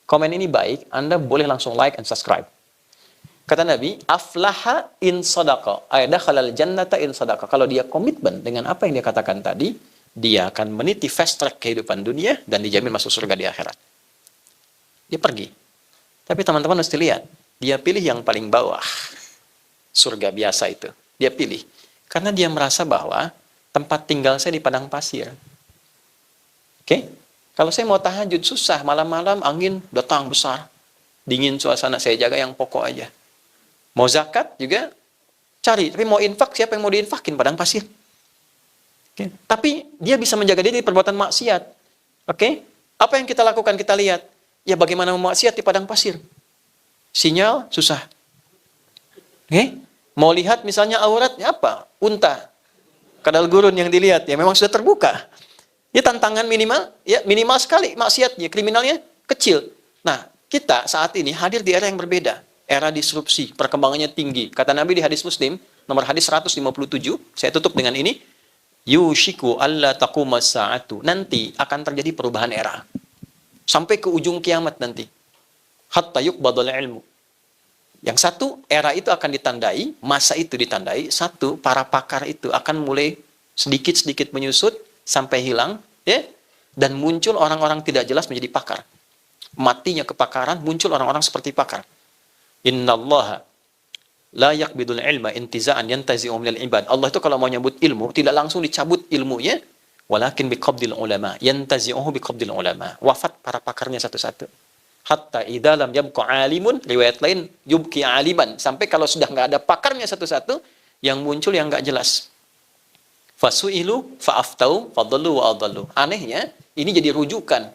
Komen ini baik, Anda boleh langsung like and subscribe. Kata Nabi, aflaha in sadaqa, dakhalal jannata in sadaqa. Kalau dia komitmen dengan apa yang dia katakan tadi, dia akan meniti fast track kehidupan dunia dan dijamin masuk surga di akhirat. Dia pergi. Tapi teman-teman mesti lihat, dia pilih yang paling bawah. Surga biasa itu. Dia pilih. Karena dia merasa bahwa tempat tinggal saya di padang pasir. Oke? Kalau saya mau tahajud susah, malam-malam angin datang besar. Dingin suasana, saya jaga yang pokok aja. Mau zakat juga cari, tapi mau infak, siapa yang mau diinfakin padang pasir? Okay. Tapi dia bisa menjaga diri dari perbuatan maksiat. Oke? Apa yang kita lakukan? Kita lihat. Ya bagaimana memaksiat di padang pasir? Sinyal susah. Oke? Mau lihat misalnya auratnya apa? Unta. Kadal gurun yang dilihat ya memang sudah terbuka. Ya tantangan minimal, ya minimal sekali maksiatnya, kriminalnya kecil. Nah, kita saat ini hadir di era yang berbeda. Era disrupsi, perkembangannya tinggi. Kata Nabi di hadis Muslim, nomor hadis 157, saya tutup dengan ini. Yushiku alla taqumas sa'atu. Nanti akan terjadi perubahan era. Sampai ke ujung kiamat nanti. Hatta yuqbadul ilmu. Yang satu, era itu akan ditandai, masa itu ditandai. Satu, para pakar itu akan mulai sedikit-sedikit menyusut sampai hilang, ya. Dan muncul orang-orang tidak jelas menjadi pakar. Matinya kepakaran, muncul orang-orang seperti pakar. Innallaha la yaqbidul ilma intiza'an yantazi'u minal ibad. Allah itu kalau mau nyabut ilmu, tidak langsung dicabut ilmunya, walakin biqabdil ulama, yantazi'uhu biqabdil ulama. Wafat para pakarnya satu-satu. Hatta idza lam yabqa alimun, riwayat lain yubqi aliman. Sampai kalau sudah nggak ada pakarnya satu-satu, yang muncul yang nggak jelas. Fasu'ilu fa'aftau fadallu wa adallu. Anehnya, ini jadi rujukan.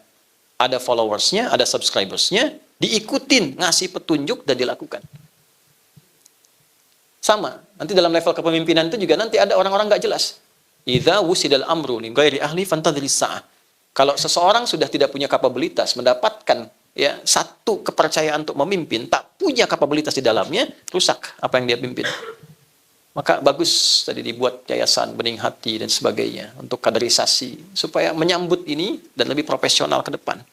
Ada followersnya, ada subscribersnya, diikutin, ngasih petunjuk dan dilakukan. Sama, nanti dalam level kepemimpinan itu juga nanti ada orang-orang nggak jelas. Idza wusidal amru li ghairi ahli fantadhiris sa'ah. Kalau seseorang sudah tidak punya kapabilitas mendapatkan ya satu kepercayaan untuk memimpin, tak punya kapabilitas di dalamnya, rusak apa yang dia pimpin. Maka bagus tadi dibuat yayasan bening hati dan sebagainya untuk kaderisasi supaya menyambut ini dan lebih profesional ke depan.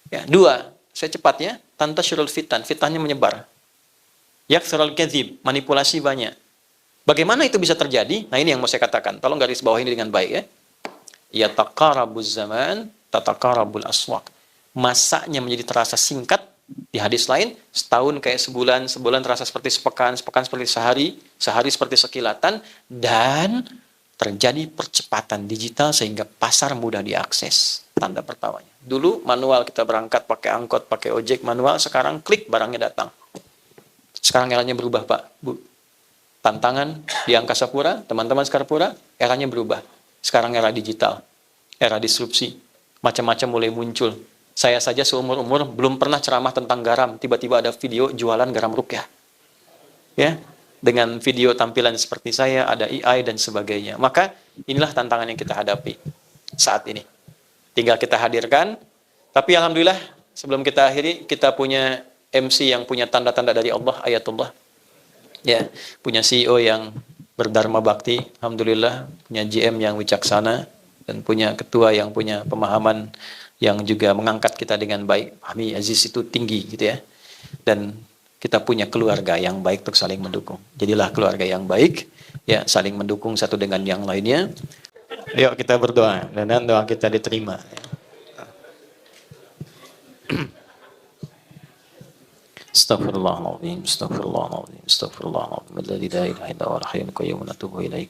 Ya, dua, saya cepat ya, tantashirul fitan, fitnahnya menyebar. Yakthurul kadzib, manipulasi banyak. Bagaimana itu bisa terjadi? Nah, ini yang mau saya katakan. Tolong garis bawah ini dengan baik ya. Yataqarabuz zaman, tataqarabul aswaq. Masanya menjadi terasa singkat. Di hadis lain, setahun kayak sebulan, sebulan terasa seperti sepekan, sepekan seperti sehari, sehari seperti sekilatan, dan terjadi percepatan digital sehingga pasar mudah diakses. Tanda pertamanya. Dulu manual, kita berangkat pakai angkot, pakai ojek manual, sekarang klik barangnya datang. Sekarang eranya berubah, Pak, Bu. Tantangan di Angkasa Pura, teman-teman Skarpura, eranya berubah. Sekarang era digital, era disrupsi, macam-macam mulai muncul. Saya saja seumur-umur belum pernah ceramah tentang garam, tiba-tiba ada video jualan garam rukyah. Ya, dengan video tampilan seperti saya, ada AI dan sebagainya. Maka inilah tantangan yang kita hadapi saat ini. Tinggal kita hadirkan, tapi alhamdulillah sebelum kita akhiri, kita punya MC yang punya tanda-tanda dari Allah, ayatullah. Ya, punya CEO yang berdharma bakti, alhamdulillah, punya GM yang wicaksana, dan punya ketua yang punya pemahaman yang juga mengangkat kita dengan baik. Fahmi Aziz itu tinggi gitu ya. Dan kita punya keluarga yang baik untuk saling mendukung. Jadilah keluarga yang baik, ya, saling mendukung satu dengan yang lainnya. Yuk kita berdoa, dan doa kita diterima. Astaghfirullahaladzim, astaghfirullahaladzim, astaghfirullahaladzim. Alladzi la ilaha illa huwal hayyul qayyum, natubu ilaik.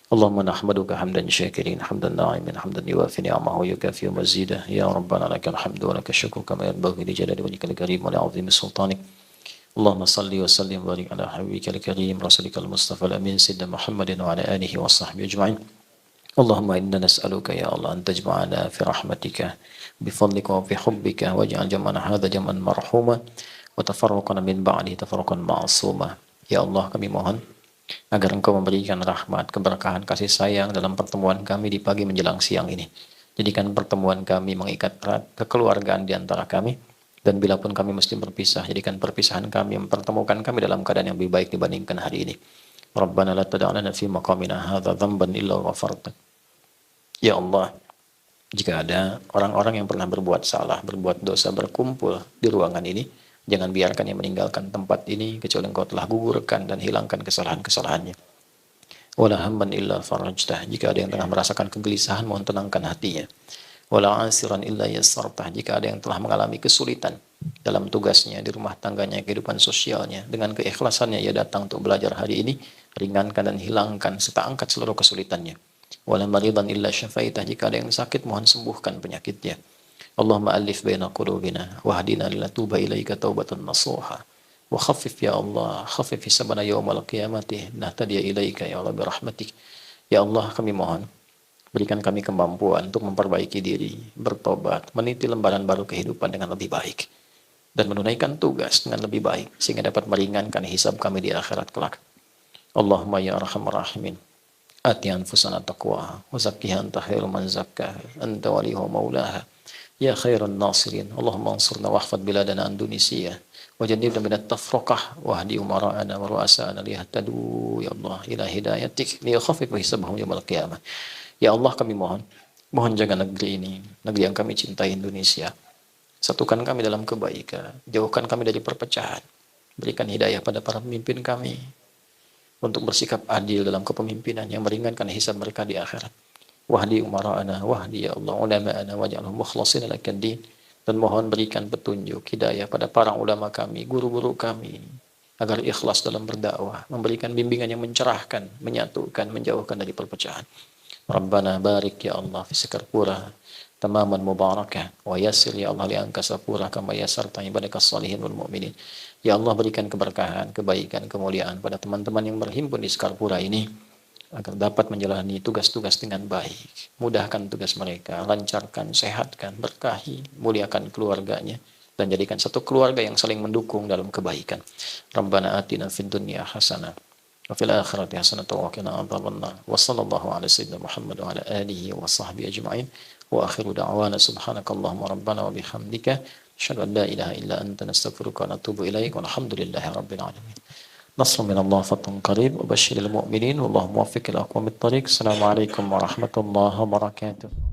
Allahumma nahmaduka hamdan syakirin, hamdan na'imin, hamdan yuwafi ni'amahu yukafi mazidah. Ya Rabbana lakal hamdu wa lakal syukru kama yanbaghi li jalali wajhikal karim wa li 'azimi sultanik. Allahumma salli wa sallim wa barik ala habibikal karim rasulikal mustafa al-amin sayyidina Muhammadin wa ala alihi wa sahbihi ajma'in. Allahumma inna nas'aluka ya Allah an tajma'ana fi rahmatika bi fadlika wa fi hubbika waj'al jam'ana hadha jam'an marhuma wa tafarruqana min ba'dihi tafarruqan ma'suma. Ya Allah, kami mohon agar Engkau memberikan rahmat, keberkahan, kasih sayang dalam pertemuan kami di pagi menjelang siang ini. Jadikan pertemuan kami mengikat erat kekeluargaan di antara kami, dan bila pun kami mesti berpisah, jadikan perpisahan kami mempertemukan kami dalam keadaan yang lebih baik dibandingkan hari ini. Rabbana la tada'lana fi maqamina hadza dhanban illa ghafarta. Ya Allah, jika ada orang-orang yang pernah berbuat salah, berbuat dosa, berkumpul di ruangan ini, jangan biarkan yang meninggalkan tempat ini kecuali Engkau telah gugurkan dan hilangkan kesalahan-kesalahannya. Wala hamman illa farajtah. Jika ada yang tengah merasakan kegelisahan, mohon tenangkan hatinya. Wala asiran illa yassartah. Jika ada yang telah mengalami kesulitan dalam tugasnya, di rumah tangganya, kehidupan sosialnya, dengan keikhlasannya ia datang untuk belajar hari ini, ringankan dan hilangkan serta angkat seluruh kesulitannya. Wala maridan illa syafaitah. Jika ada yang sakit, mohon sembuhkan penyakitnya. Allahumma alif baina qulubina wahdina lila tuba ilaika taubatan nasuha wa khaffif ya Allah, khaffif hisabana yawmal qiyamati nahtadiya ilaika ya Allah birahmatik. Ya Allah, kami mohon berikan kami kemampuan untuk memperbaiki diri, bertobat, meniti lembaran baru kehidupan dengan lebih baik, dan menunaikan tugas dengan lebih baik sehingga dapat meringankan hisab kami di akhirat kelak. Allahumma ya arhamar rahimin, ati anfusana taqwaha wa zakkiha anta khairu man zakkaha anta waliyuha maulaha. Ya khairan nasirin, Allahumma ansurna wahfad biladana Indonesia wajannibna minat tafraqah wahdi umara'ana wa ru'asa'ana liyahtadu ya Allah ila hidayatik liyakhafif hisabahum yaumil qiyamah. Ya Allah, kami mohon jaga negeri ini, negeri yang kami cintai, Indonesia. Satukan kami dalam kebaikan, jauhkan kami dari perpecahan. Berikan hidayah pada para pemimpin kami untuk bersikap adil dalam kepemimpinan yang meringankan hisab mereka di akhirat. Wahdi umara'ana, wahdi ya Allah ulama'ana waj'alhum mukhlasin lakad din. Dan mohon berikan petunjuk hidayah pada para ulama kami, guru-guru kami, agar ikhlas dalam berdakwah, memberikan bimbingan yang mencerahkan, menyatukan, menjauhkan dari perpecahan. Rabbana barik ya Allah fi Skarpura tamaman mubarakah wa yassir ya Allah li Angkasa Pura kama yassarta ibadakas salihin wal mu'minin. Ya Allah, berikan keberkahan, kebaikan, kemuliaan pada teman-teman yang berhimpun di Skarpura ini, agar dapat menjalani tugas-tugas dengan baik. Mudahkan tugas mereka, lancarkan, sehatkan, berkahi, muliakan keluarganya, dan jadikan satu keluarga yang saling mendukung dalam kebaikan. Rabbana atina fid dunya hasanah wa fil akhirati hasanah wa qina adzabannar. Wa sallallahu ala sayyidina Muhammad wa ala alihi wa sahbihi ajma'in. Wa akhiru da'wana subhanakallahumma rabbana wa bihamdika Asyhadu an la ilaha illa anta nastaghfiruka wa natubu ilaik. Walhamdulillahi rabbil alamin. Nasrun minallah fathun qarib wa basyiril mu'minin wallahu muwaffiq ila aqwamit thariq. Assalamualaikum warahmatullahi wabarakatuh.